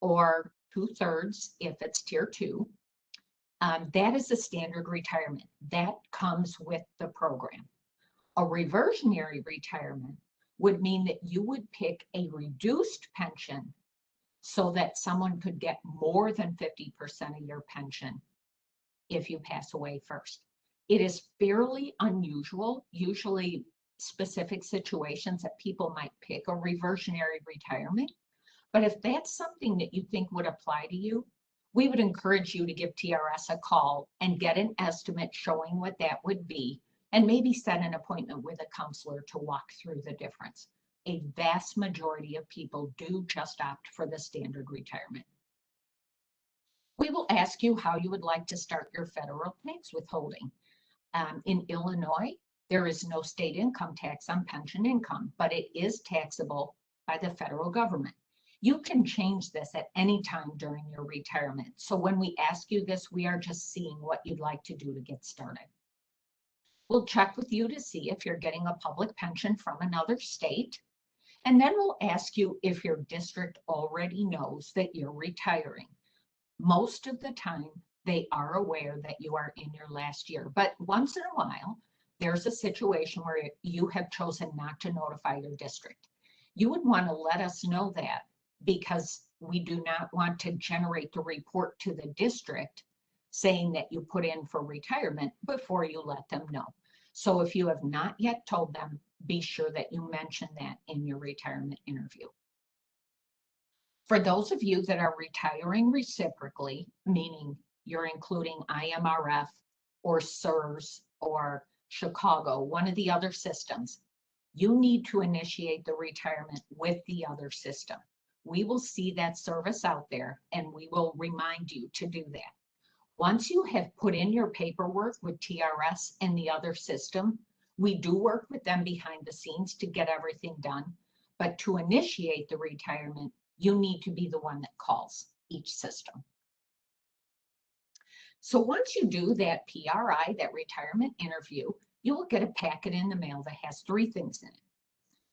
or 2/3 if it's Tier 2, that is a standard retirement. That comes with the program. A reversionary retirement would mean that you would pick a reduced pension so that someone could get more than 50% of your pension if you pass away first. It is fairly unusual, usually specific situations, that people might pick a reversionary retirement. But if that's something that you think would apply to you, we would encourage you to give TRS a call and get an estimate showing what that would be, and maybe set an appointment with a counselor to walk through the difference. A vast majority of people do just opt for the standard retirement. We will ask you how you would like to start your federal tax withholding. In Illinois, there is no state income tax on pension income, but it is taxable by the federal government. You can change this at any time during your retirement. So when we ask you this, we are just seeing what you'd like to do to get started. We'll check with you to see if you're getting a public pension from another state. And then we'll ask you if your district already knows that you're retiring. Most of the time, they are aware that you are in your last year, but once in a while, there's a situation where you have chosen not to notify your district. You would want to let us know that, because we do not want to generate the report to the district saying that you put in for retirement before you let them know. So if you have not yet told them, be sure that you mention that in your retirement interview. For those of you that are retiring reciprocally, meaning you're including IMRF or SERS or Chicago, one of the other systems, you need to initiate the retirement with the other system. We will see that service out there and we will remind you to do that. Once you have put in your paperwork with TRS and the other system, we do work with them behind the scenes to get everything done. But to initiate the retirement, you need to be the one that calls each system. So once you do that PRI, that retirement interview, you will get a packet in the mail that has 3 things in it.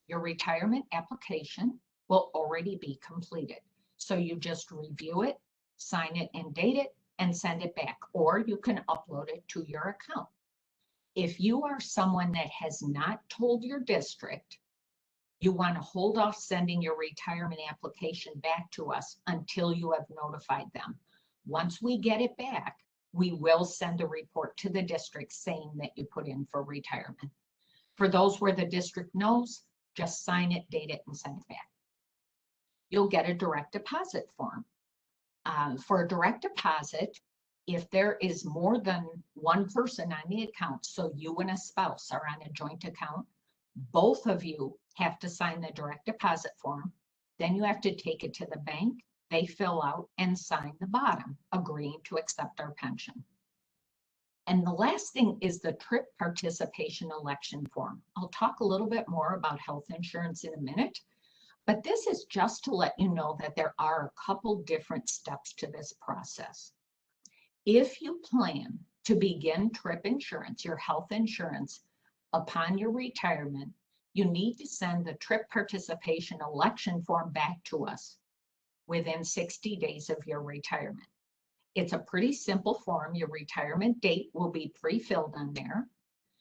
Your retirement application will already be completed. So you just review it, sign it and date it, and send it back, or you can upload it to your account. If you are someone that has not told your district, you want to hold off sending your retirement application back to us until you have notified them. Once we get it back, we will send a report to the district saying that you put in for retirement. For those where the district knows, just sign it, date it, and send it back. You'll get a direct deposit form. For a direct deposit, if there is more than one person on the account, so you and a spouse are on a joint account, both of you have to sign the direct deposit form. Then you have to take it to the bank. They fill out and sign the bottom, agreeing to accept our pension. And the last thing is the trip participation election form. I'll talk a little bit more about health insurance in a minute, but this is just to let you know that there are a couple different steps to this process. If you plan to begin trip insurance, your health insurance, upon your retirement, you need to send the trip participation election form back to us within 60 days of your retirement. It's a pretty simple form. Your retirement date will be pre-filled on there.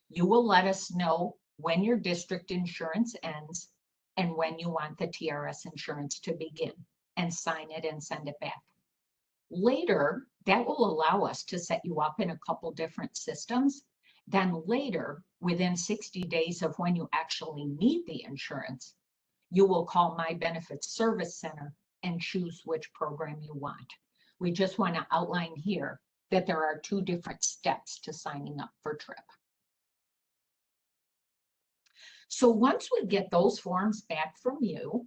You will let us know when your district insurance ends and when you want the TRS insurance to begin, and sign it and send it back. Later, that will allow us to set you up in a couple different systems. Then later, within 60 days of when you actually need the insurance, you will call My Benefits Service Center and choose which program you want. We just want to outline here that there are 2 different steps to signing up for TRIP. So once we get those forms back from you,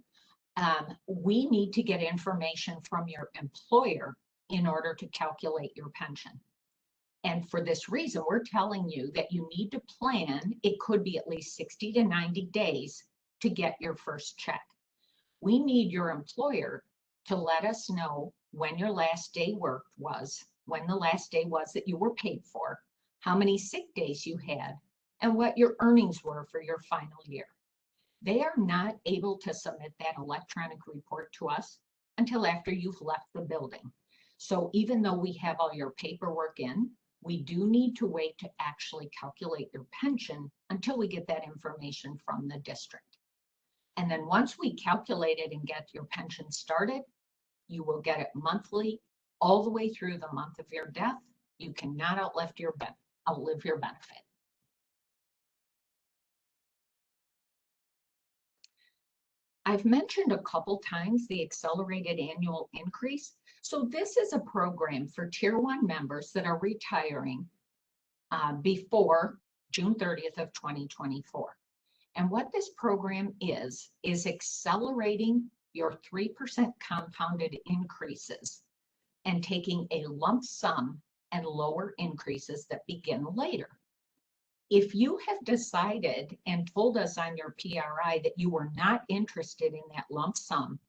we need to get information from your employer in order to calculate your pension. And for this reason, we're telling you that you need to plan. It could be at least 60 to 90 days to get your first check. We need your employer to let us know when your last day worked was, when the last day was that you were paid for, how many sick days you had, and what your earnings were for your final year. They are not able to submit that electronic report to us until after you've left the building. So even though we have all your paperwork in, we do need to wait to actually calculate your pension until we get that information from the district. And then once we calculate it and get your pension started, you will get it monthly all the way through the month of your death. You cannot outlive your benefit. I've mentioned a couple times the accelerated annual increase. So this is a program for Tier 1 members that are retiring before June 30th of 2024. And what this program is accelerating your 3% compounded increases and taking a lump sum and lower increases that begin later. If you have decided and told us on your PRI that you were not interested in that lump sum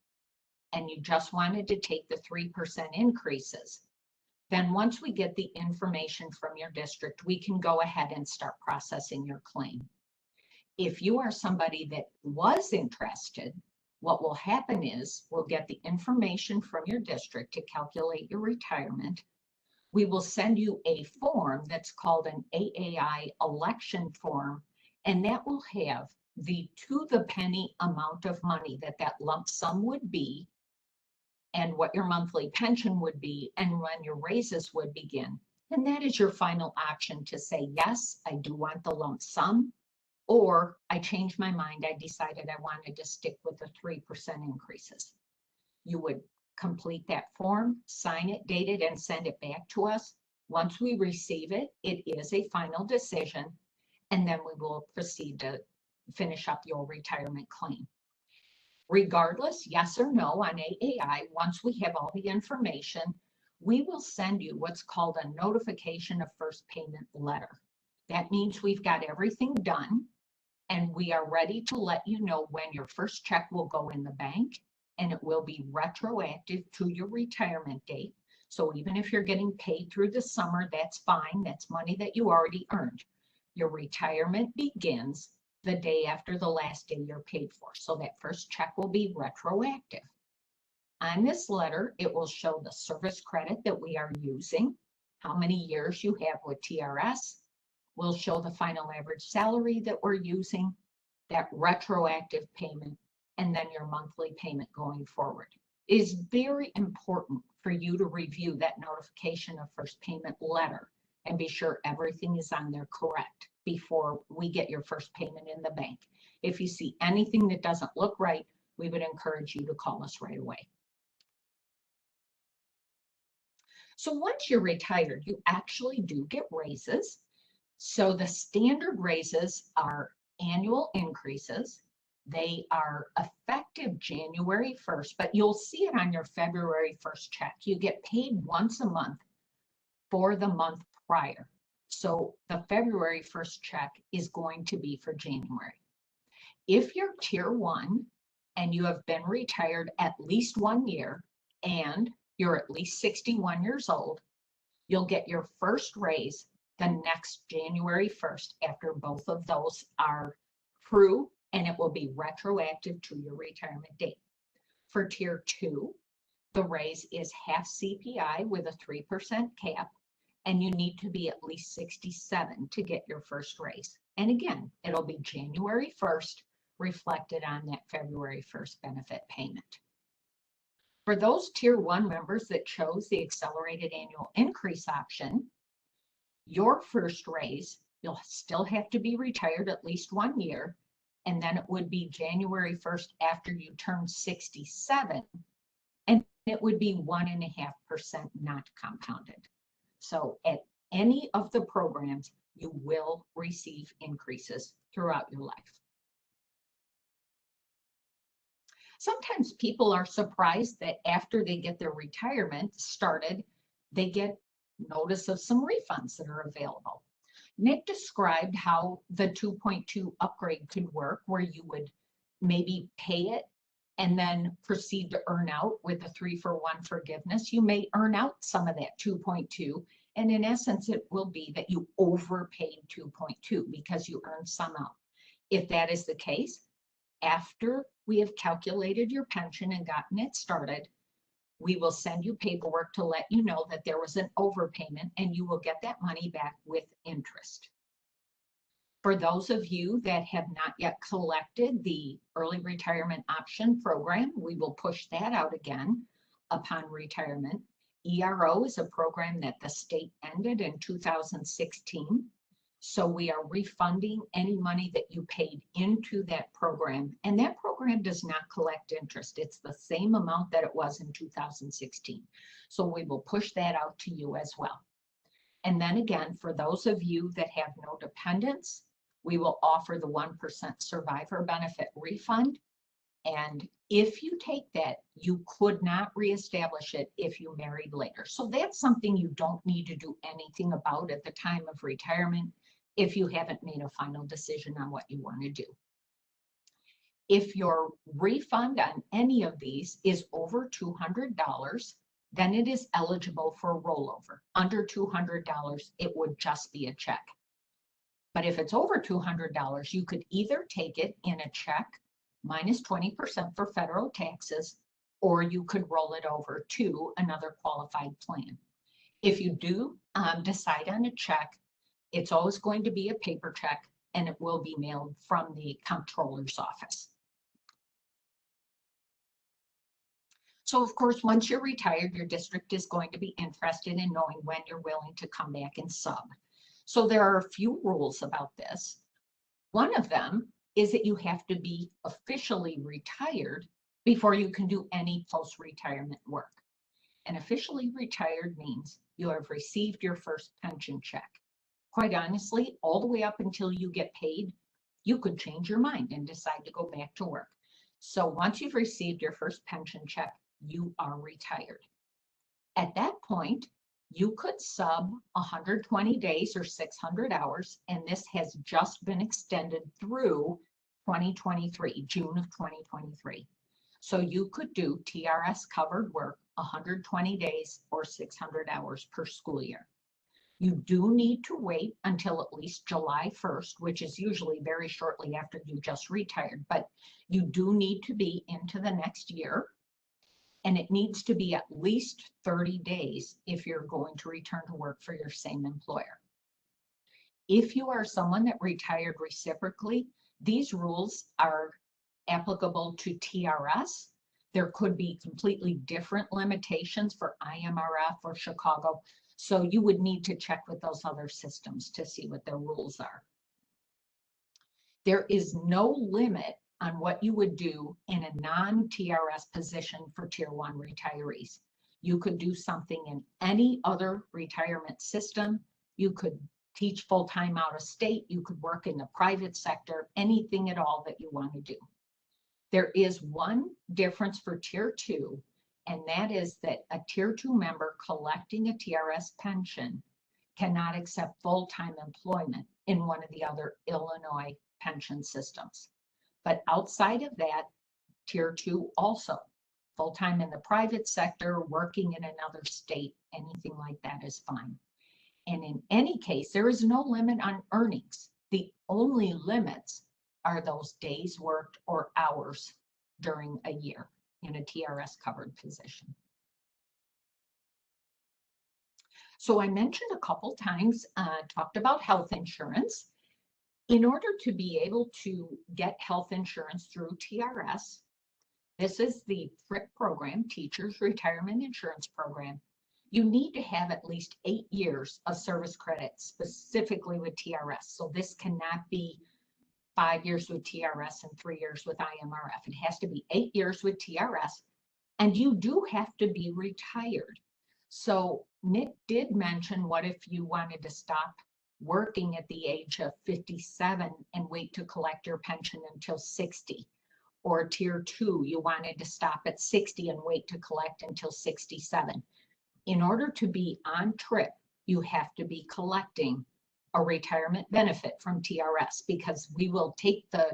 and you just wanted to take the 3% increases, then once we get the information from your district, we can go ahead and start processing your claim. If you are somebody that was interested, what will happen is we'll get the information from your district to calculate your retirement. We will send you a form that's called an AAI election form, and that will have the to the penny amount of money that that lump sum would be, and what your monthly pension would be, and when your raises would begin. And that is your final option to say, yes, I do want the lump sum, or I changed my mind, I decided I wanted to stick with the 3% increases. You would complete that form, sign it, date it, and send it back to us. Once we receive it, it is a final decision, and then we will proceed to finish up your retirement claim. Regardless, yes or no on AAI, once we have all the information, we will send you what's called a notification of first payment letter. That means we've got everything done and we are ready to let you know when your first check will go in the bank, and it will be retroactive to your retirement date. So even if you're getting paid through the summer, that's fine. That's money that you already earned. Your retirement begins the day after the last day you're paid for. So that first check will be retroactive. On this letter, it will show the service credit that we are using, how many years you have with TRS. We'll show the final average salary that we're using, that retroactive payment, and then your monthly payment going forward. It is very important for you to review that notification of first payment letter and be sure everything is on there correct before we get your first payment in the bank. If you see anything that doesn't look right, we would encourage you to call us right away. So once you're retired, you actually do get raises. So the standard raises are annual increases. They are effective January 1st, but you'll see it on your February 1st check. You get paid once a month for the month prior. So the February 1st check is going to be for January. If you're tier 1 and you have been retired at least 1 year and you're at least 61 years old, you'll get your first raise the next January 1st after both of those are through, and it will be retroactive to your retirement date. For tier 2, the raise is half CPI with a 3% cap, and you need to be at least 67 to get your first raise. And again, it'll be January 1st reflected on that February 1st benefit payment. For those tier 1 members that chose the accelerated annual increase option, your first raise, you'll still have to be retired at least 1 year, and then it would be January 1st after you turn 67, and it would be 1.5% not compounded. So at any of the programs, you will receive increases throughout your life. Sometimes people are surprised that after they get their retirement started, they get notice of some refunds that are available. Nick described how the 2.2 upgrade could work, where you would maybe pay it and then proceed to earn out with a 3-for-1 forgiveness. You may earn out some of that 2.2, and in essence, it will be that you overpaid 2.2 because you earned some out. If that is the case, after we have calculated your pension and gotten it started, we will send you paperwork to let you know that there was an overpayment, and you will get that money back with interest. For those of you that have not yet collected the early retirement option program, we will push that out again upon retirement. ERO is a program that the state ended in 2016. So we are refunding any money that you paid into that program. And that program does not collect interest. It's the same amount that it was in 2016. So we will push that out to you as well. And then again, for those of you that have no dependents, we will offer the 1% survivor benefit refund. And if you take that, you could not reestablish it if you married later. So that's something you don't need to do anything about at the time of retirement if you haven't made a final decision on what you want to do. If your refund on any of these is over $200, then it is eligible for a rollover. Under $200, it would just be a check. But if it's over $200, you could either take it in a check minus 20% for federal taxes, or you could roll it over to another qualified plan. If you do decide on a check, it's always going to be a paper check, and it will be mailed from the comptroller's office. So of course, once you're retired, your district is going to be interested in knowing when you're willing to come back and sub. So there are a few rules about this. One of them is that you have to be officially retired before you can do any post-retirement work. And officially retired means you have received your first pension check. Quite honestly, all the way up until you get paid, you could change your mind and decide to go back to work. So once you've received your first pension check, you are retired. At that point, you could sub 120 days or 600 hours, and this has just been extended through 2023, June of 2023. So you could do TRS covered work 120 days or 600 hours per school year. You do need to wait until at least July 1st, which is usually very shortly after you just retired, but you do need to be into the next year. And it needs to be at least 30 days if you're going to return to work for your same employer. If you are someone that retired reciprocally, these rules are applicable to TRS. There could be completely different limitations for IMRF or Chicago. So you would need to check with those other systems to see what their rules are. There is no limit on what you would do in a non-TRS position for Tier 1 retirees. You could do something in any other retirement system. You could teach full-time out of state. You could work in the private sector, anything at all that you want to do. There is one difference for Tier 2, and that is that a Tier 2 member collecting a TRS pension cannot accept full-time employment in one of the other Illinois pension systems. But outside of that, Tier 2 also, full-time in the private sector, working in another state, anything like that is fine. And in any case, there is no limit on earnings. The only limits are those days worked or hours during a year in a TRS covered position. So I mentioned a couple times, talked about health insurance. In order to be able to get health insurance through TRS, this is the TRIP program, Teachers Retirement Insurance Program. You need to have at least 8 years of service credit specifically with TRS. So this cannot be 5 years with TRS and 3 years with IMRF. It has to be 8 years with TRS, and you do have to be retired. So Nick did mention, what if you wanted to stop working at the age of 57 and wait to collect your pension until 60? Or Tier 2, you wanted to stop at 60 and wait to collect until 67. In order to be on TRIP, you have to be collecting a retirement benefit from TRS, because we will take the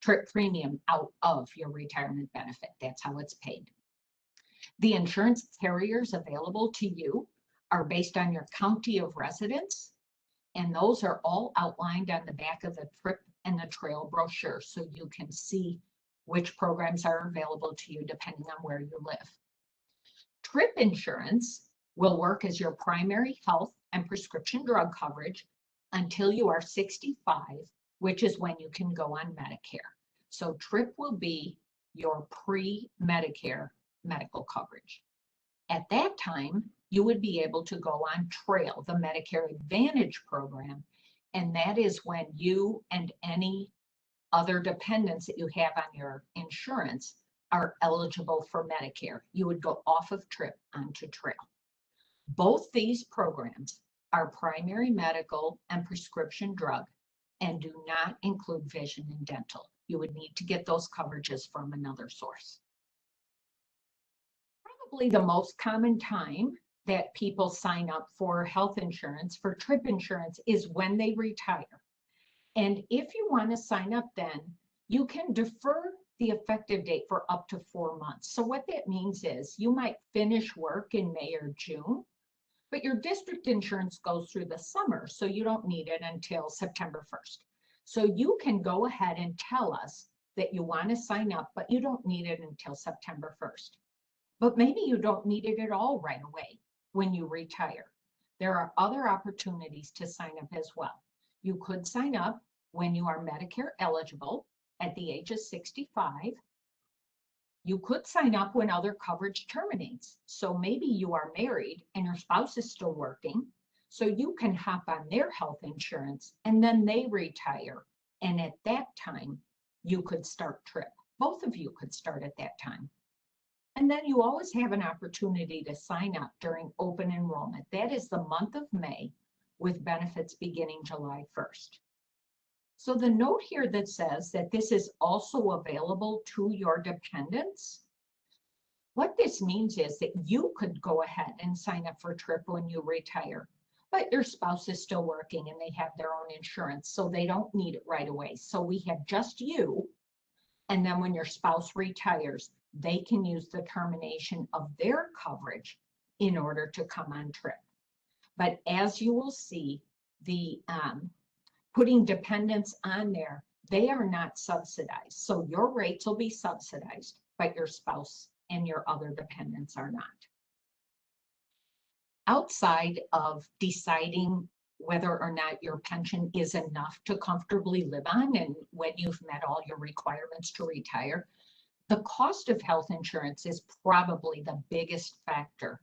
TRIP premium out of your retirement benefit. That's how it's paid. The insurance carriers available to you are based on your county of residence, and those are all outlined on the back of the TRIP and the trail brochure, so you can see which programs are available to you depending on where you live. TRIP insurance will work as your primary health and prescription drug coverage until you are 65, which is when you can go on Medicare. So TRIP will be your pre-Medicare medical coverage. At that time, you would be able to go on TRAIL, the Medicare Advantage program, and that is when you and any other dependents that you have on your insurance are eligible for Medicare. You would go off of TRIP onto TRAIL. Both these programs are primary medical and prescription drug and do not include vision and dental. You would need to get those coverages from another source. Probably the most common time that people sign up for health insurance, for TRIP insurance, is when they retire. And if you want to sign up then, you can defer the effective date for up to 4 months. So what that means is you might finish work in May or June, but your district insurance goes through the summer, so you don't need it until September 1st. So you can go ahead and tell us that you want to sign up, but you don't need it until September 1st. But maybe you don't need it at all right away when you retire. There are other opportunities to sign up as well. You could sign up when you are Medicare eligible at the age of 65. You could sign up when other coverage terminates. So maybe you are married and your spouse is still working, so you can hop on their health insurance and then they retire. And at that time, you could start TRIP. Both of you could start at that time. And then you always have an opportunity to sign up during open enrollment. That is the month of May, with benefits beginning July 1st. So the note here that says that this is also available to your dependents, what this means is that you could go ahead and sign up for a trip when you retire, but your spouse is still working and they have their own insurance, so they don't need it right away. So we have just you, and then when your spouse retires, they can use the termination of their coverage in order to come on trip. But as you will see, the putting dependents on there, they are not subsidized. So your rates will be subsidized, but your spouse and your other dependents are not. Outside of deciding whether or not your pension is enough to comfortably live on, and when you've met all your requirements to retire, the cost of health insurance is probably the biggest factor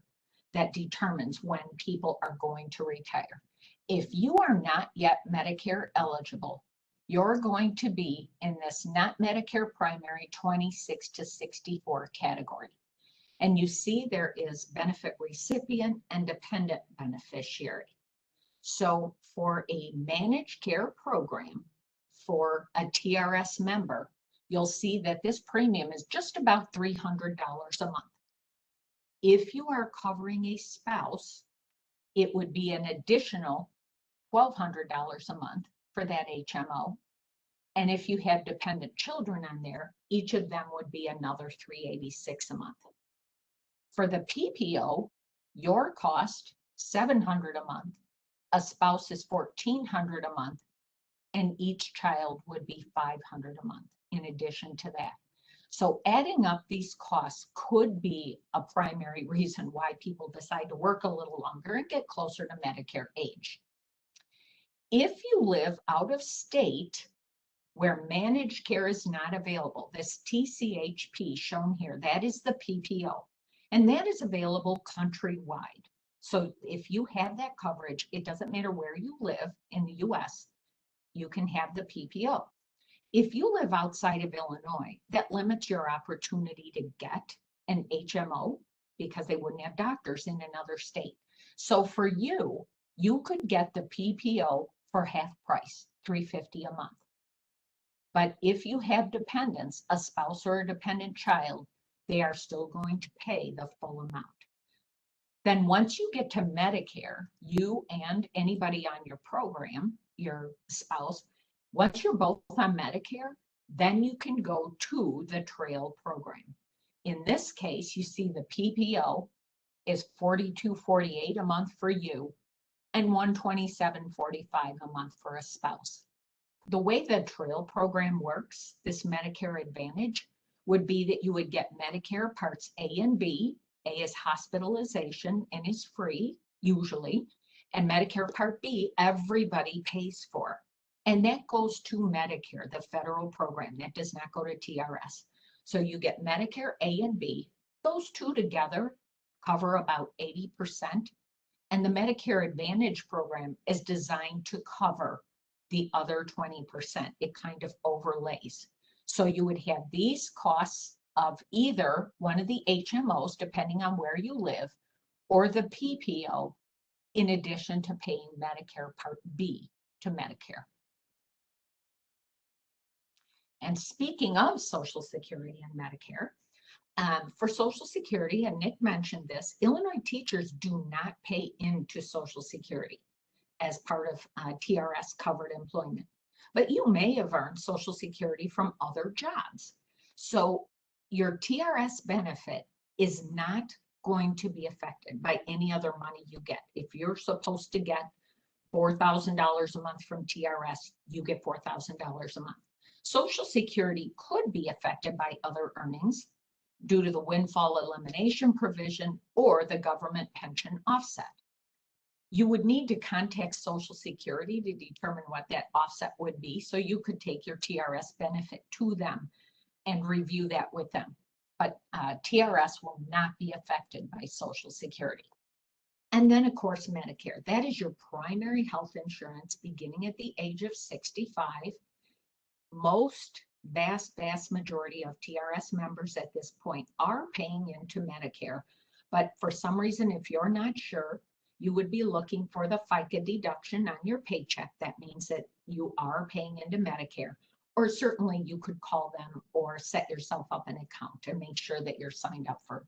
that determines when people are going to retire. If you are not yet Medicare eligible, you're going to be in this not Medicare primary 26 to 64 category. And you see there is benefit recipient and dependent beneficiary. So for a managed care program for a TRS member, you'll see that this premium is just about $300 a month. If you are covering a spouse, it would be an additional $1,200 a month for that HMO. And if you have dependent children on there, each of them would be another $386 a month. For the PPO, your cost, $700 a month, a spouse is $1,400 a month, and each child would be $500 a month in addition to that. So adding up these costs could be a primary reason why people decide to work a little longer and get closer to Medicare age. If you live out of state where managed care is not available, this TCHP shown here, that is the PPO, and that is available countrywide. So if you have that coverage, it doesn't matter where you live in the US, you can have the PPO. If you live outside of Illinois, that limits your opportunity to get an HMO because they wouldn't have doctors in another state. So for you, you could get the PPO for half price, $350 a month. But if you have dependents, a spouse or a dependent child, they are still going to pay the full amount. Then once you get to Medicare, you and anybody on your program, your spouse, once you're both on Medicare, then you can go to the TRAIL program. In this case, you see the PPO is $42.48 a month for you and $127.45 a month for a spouse. The way the TRAIL program works, this Medicare Advantage, would be that you would get Medicare Parts A and B. A is hospitalization and is free, usually. And Medicare Part B, everybody pays for. And that goes to Medicare, the federal program. That does not go to TRS. So you get Medicare A and B. Those two together cover about 80%. And the Medicare Advantage program is designed to cover the other 20%. It kind of overlays. So you would have these costs of either one of the HMOs, depending on where you live, or the PPO, in addition to paying Medicare Part B to Medicare. And speaking of Social Security and Medicare, for Social Security, and Nick mentioned this, Illinois teachers do not pay into Social Security as part of TRS covered employment. But you may have earned Social Security from other jobs. So your TRS benefit is not going to be affected by any other money you get. If you're supposed to get $4,000 a month from TRS, you get $4,000 a month. Social Security could be affected by other earnings due to the windfall elimination provision or the government pension offset. You would need to contact Social Security to determine what that offset would be, so you could take your TRS benefit to them and review that with them. But TRS will not be affected by Social Security. And then, of course, Medicare. That is your primary health insurance beginning at the age of 65. Most vast majority of TRS members at this point are paying into Medicare. But for some reason, if you're not sure, you would be looking for the FICA deduction on your paycheck. That means that you are paying into Medicare. Or certainly you could call them or set yourself up an account and make sure that you're signed up for,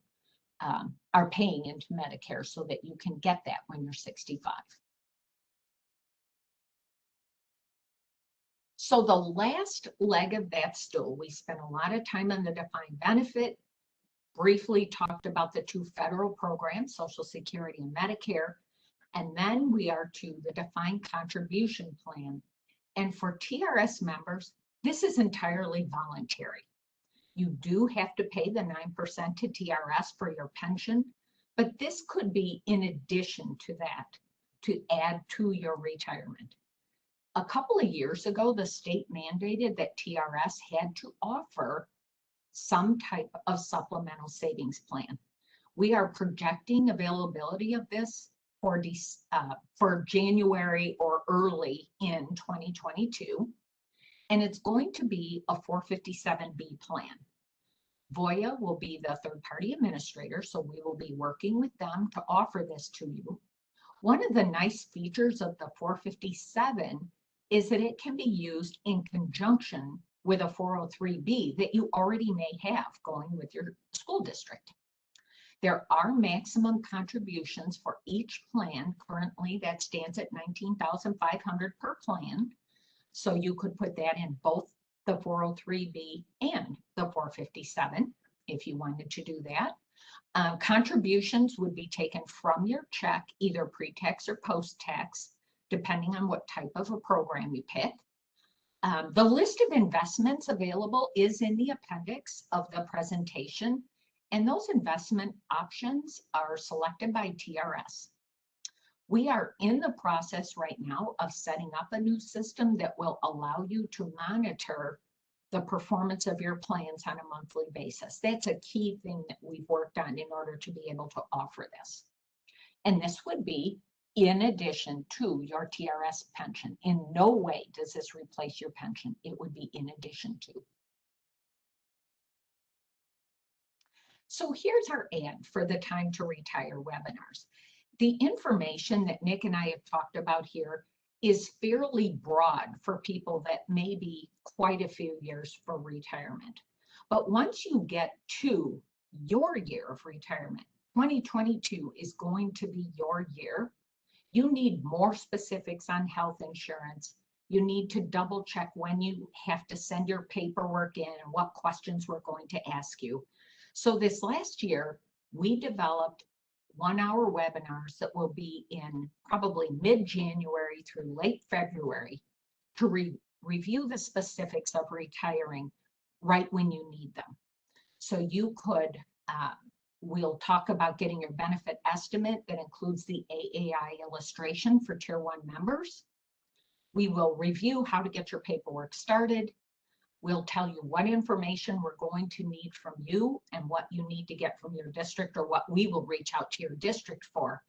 are paying into Medicare so that you can get that when you're 65. So the last leg of that stool, we spent a lot of time on the defined benefit, briefly talked about the two federal programs, Social Security and Medicare, and then we are to the defined contribution plan. And for TRS members, this is entirely voluntary. You do have to pay the 9% to TRS for your pension, but this could be in addition to that to add to your retirement. A couple of years ago, the state mandated that TRS had to offer some type of supplemental savings plan. We are projecting availability of this for January or early in 2022, and it's going to be a 457B plan. Voya will be the third-party administrator, so we will be working with them to offer this to you. One of the nice features of the 457 is that it can be used in conjunction with a 403B that you already may have going with your school district. There are maximum contributions for each plan. Currently, that stands at $19,500 per plan. So you could put that in both the 403B and the 457 if you wanted to do that. Contributions would be taken from your check, either pre-tax or post-tax, depending on what type of a program you pick. The list of investments available is in the appendix of the presentation, and those investment options are selected by TRS. We are in the process right now of setting up a new system that will allow you to monitor the performance of your plans on a monthly basis. That's a key thing that we've worked on in order to be able to offer this. And this would be in addition to your TRS pension. In no way does this replace your pension. It would be in addition to. So here's our ad for the Time to Retire webinars. The information that Nick and I have talked about here is fairly broad for people that may be quite a few years for retirement. But once you get to your year of retirement, 2022 is going to be your year. You need more specifics on health insurance. You need to double check when you have to send your paperwork in and what questions we're going to ask you. So this last year, we developed 1-hour webinars that will be in probably mid-January through late February to review the specifics of retiring right when you need them. So you could, we'll talk about getting your benefit estimate that includes the AAI illustration for Tier 1 members. We will review how to get your paperwork started. We'll tell you what information we're going to need from you and what you need to get from your district, or what we will reach out to your district for.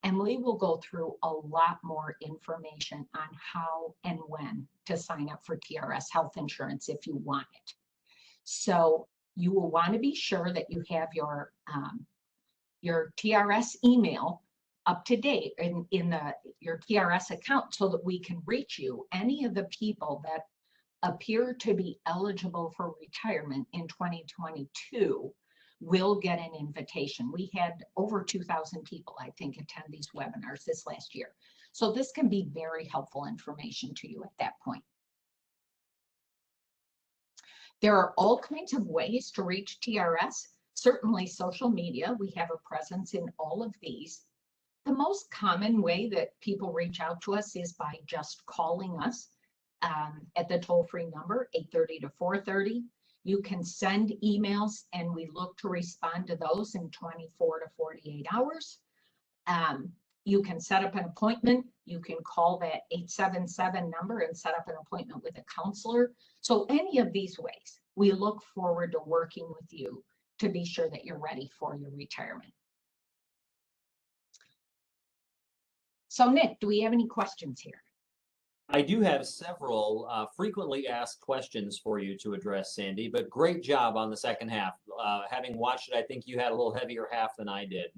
And we will go through a lot more information on how and when to sign up for TRS health insurance if you want it. So you will want to be sure that you have your TRS email up to date in your TRS account so that we can reach you. Any of the people that appear to be eligible for retirement in 2022 will get an invitation. We had over 2,000 people, I think, attend these webinars this last year. So this can be very helpful information to you at that point. There are all kinds of ways to reach TRS. Certainly social media, we have a presence in all of these. The most common way that people reach out to us is by just calling us at the toll-free number, 830 to 430. You can send emails and we look to respond to those in 24 to 48 hours. You can set up an appointment. You can call that 877 number and set up an appointment with a counselor. So any of these ways, we look forward to working with you to be sure that you're ready for your retirement. So Nick, do we have any questions here? I do have several frequently asked questions for you to address, Sandy, but great job on the second half. Having watched it, I think you had a little heavier half than I did.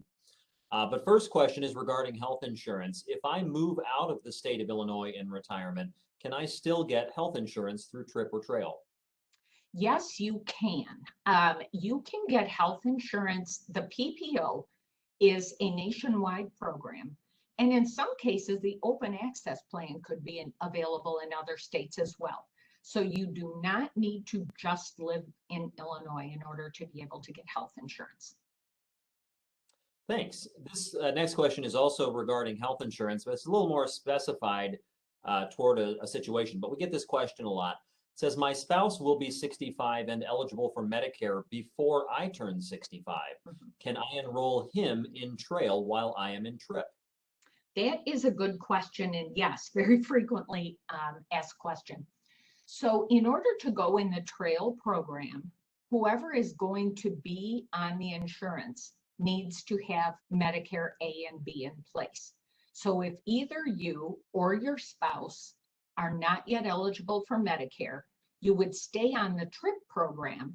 But first question is regarding health insurance. If I move out of the state of Illinois in retirement, can I still get health insurance through Trip or Trail? Yes, you can. You can get health insurance. The PPO is a nationwide program. And in some cases, the open access plan could be available in other states as well. So you do not need to just live in Illinois in order to be able to get health insurance. Thanks. This next question is also regarding health insurance, but it's a little more specified toward a situation. But we get this question a lot. It says, my spouse will be 65 and eligible for Medicare before I turn 65. Can I enroll him in Trail while I am in Trip? That is a good question, and yes, very frequently asked question. So in order to go in the Trail program, whoever is going to be on the insurance needs to have Medicare A and B in place. So if either you or your spouse are not yet eligible for Medicare, you would stay on the TRIP program,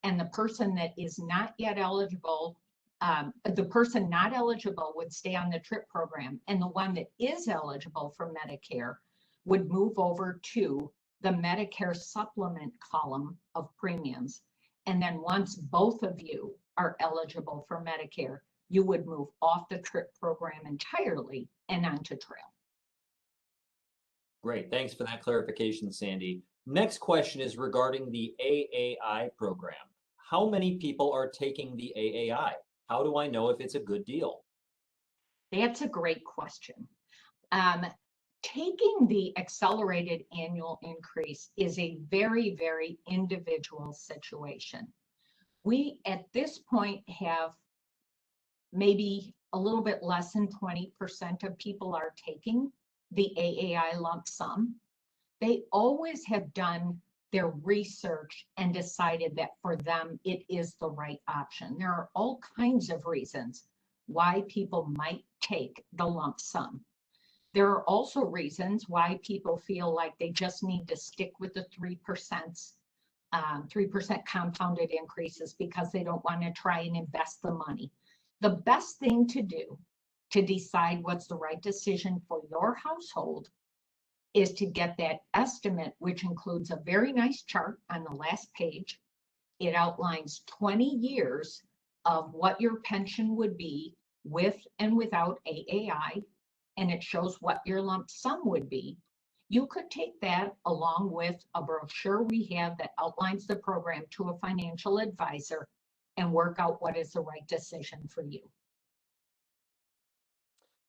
and the person that is not yet eligible, the person not eligible would stay on the TRIP program, and the one that is eligible for Medicare would move over to the Medicare supplement column of premiums. And then once both of you are eligible for Medicare, you would move off the TRIP program entirely and onto Trail. Great. Thanks for that clarification, Sandy. Next question is regarding the AAI program. How many people are taking the AAI? How do I know if it's a good deal? That's a great question. Taking the accelerated annual increase is a very, very individual situation. We, at this point, have maybe a little bit less than 20% of people are taking the AAI lump sum. They always have done their research and decided that for them, it is the right option. There are all kinds of reasons why people might take the lump sum. There are also reasons why people feel like they just need to stick with the 3%, 3% compounded increases because they don't want to try and invest the money. The best thing to do to decide what's the right decision for your household is to get that estimate, which includes a very nice chart on the last page. It outlines 20 years of what your pension would be with and without AAI, and it shows what your lump sum would be. You could take that along with a brochure we have that outlines the program to a financial advisor and work out what is the right decision for you.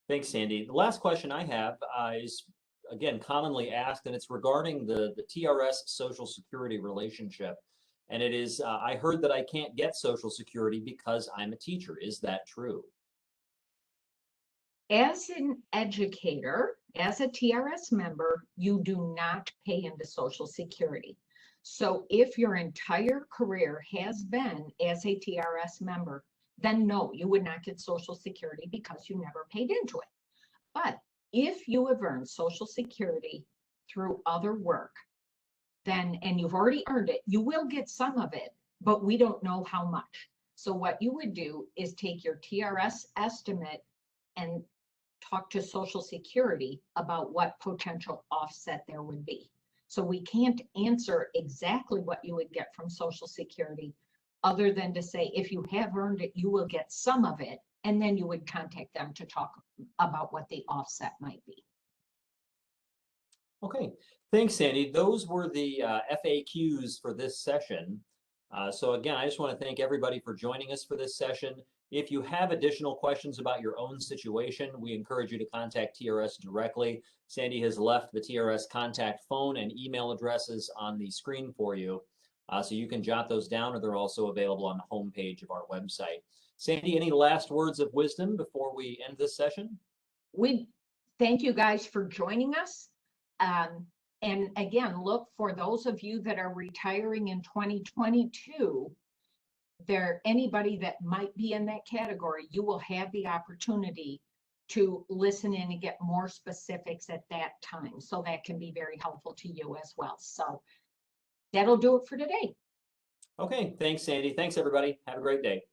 Thanks, Sandy. The last question I have is, again, commonly asked, and it's regarding the TRS Social Security relationship. And it is, I heard that I can't get Social Security because I'm a teacher. Is that true? As an educator, as a TRS member, you do not pay into Social Security. So if your entire career has been as a TRS member, then no, you would not get Social Security because you never paid into it. But if you have earned Social Security through other work, then, and you've already earned it, you will get some of it, but we don't know how much. So what you would do is take your TRS estimate and talk to Social Security about what potential offset there would be. So we can't answer exactly what you would get from Social Security, other than to say, if you have earned it, you will get some of it, and then you would contact them to talk about what the offset might be. Okay, thanks, Sandy. Those were the FAQs for this session. So again, I just want to thank everybody for joining us for this session. If you have additional questions about your own situation, we encourage you to contact TRS directly. Sandy has left the TRS contact phone and email addresses on the screen for you, so you can jot those down, or they're also available on the homepage of our website. Sandy, any last words of wisdom before we end this session? We thank you guys for joining us. And again, look, for those of you that are retiring in 2022, anybody that might be in that category, you will have the opportunity to listen in and get more specifics at that time. So that can be very helpful to you as well. So that'll do it for today. Okay, thanks, Sandy. Thanks, everybody. Have a great day.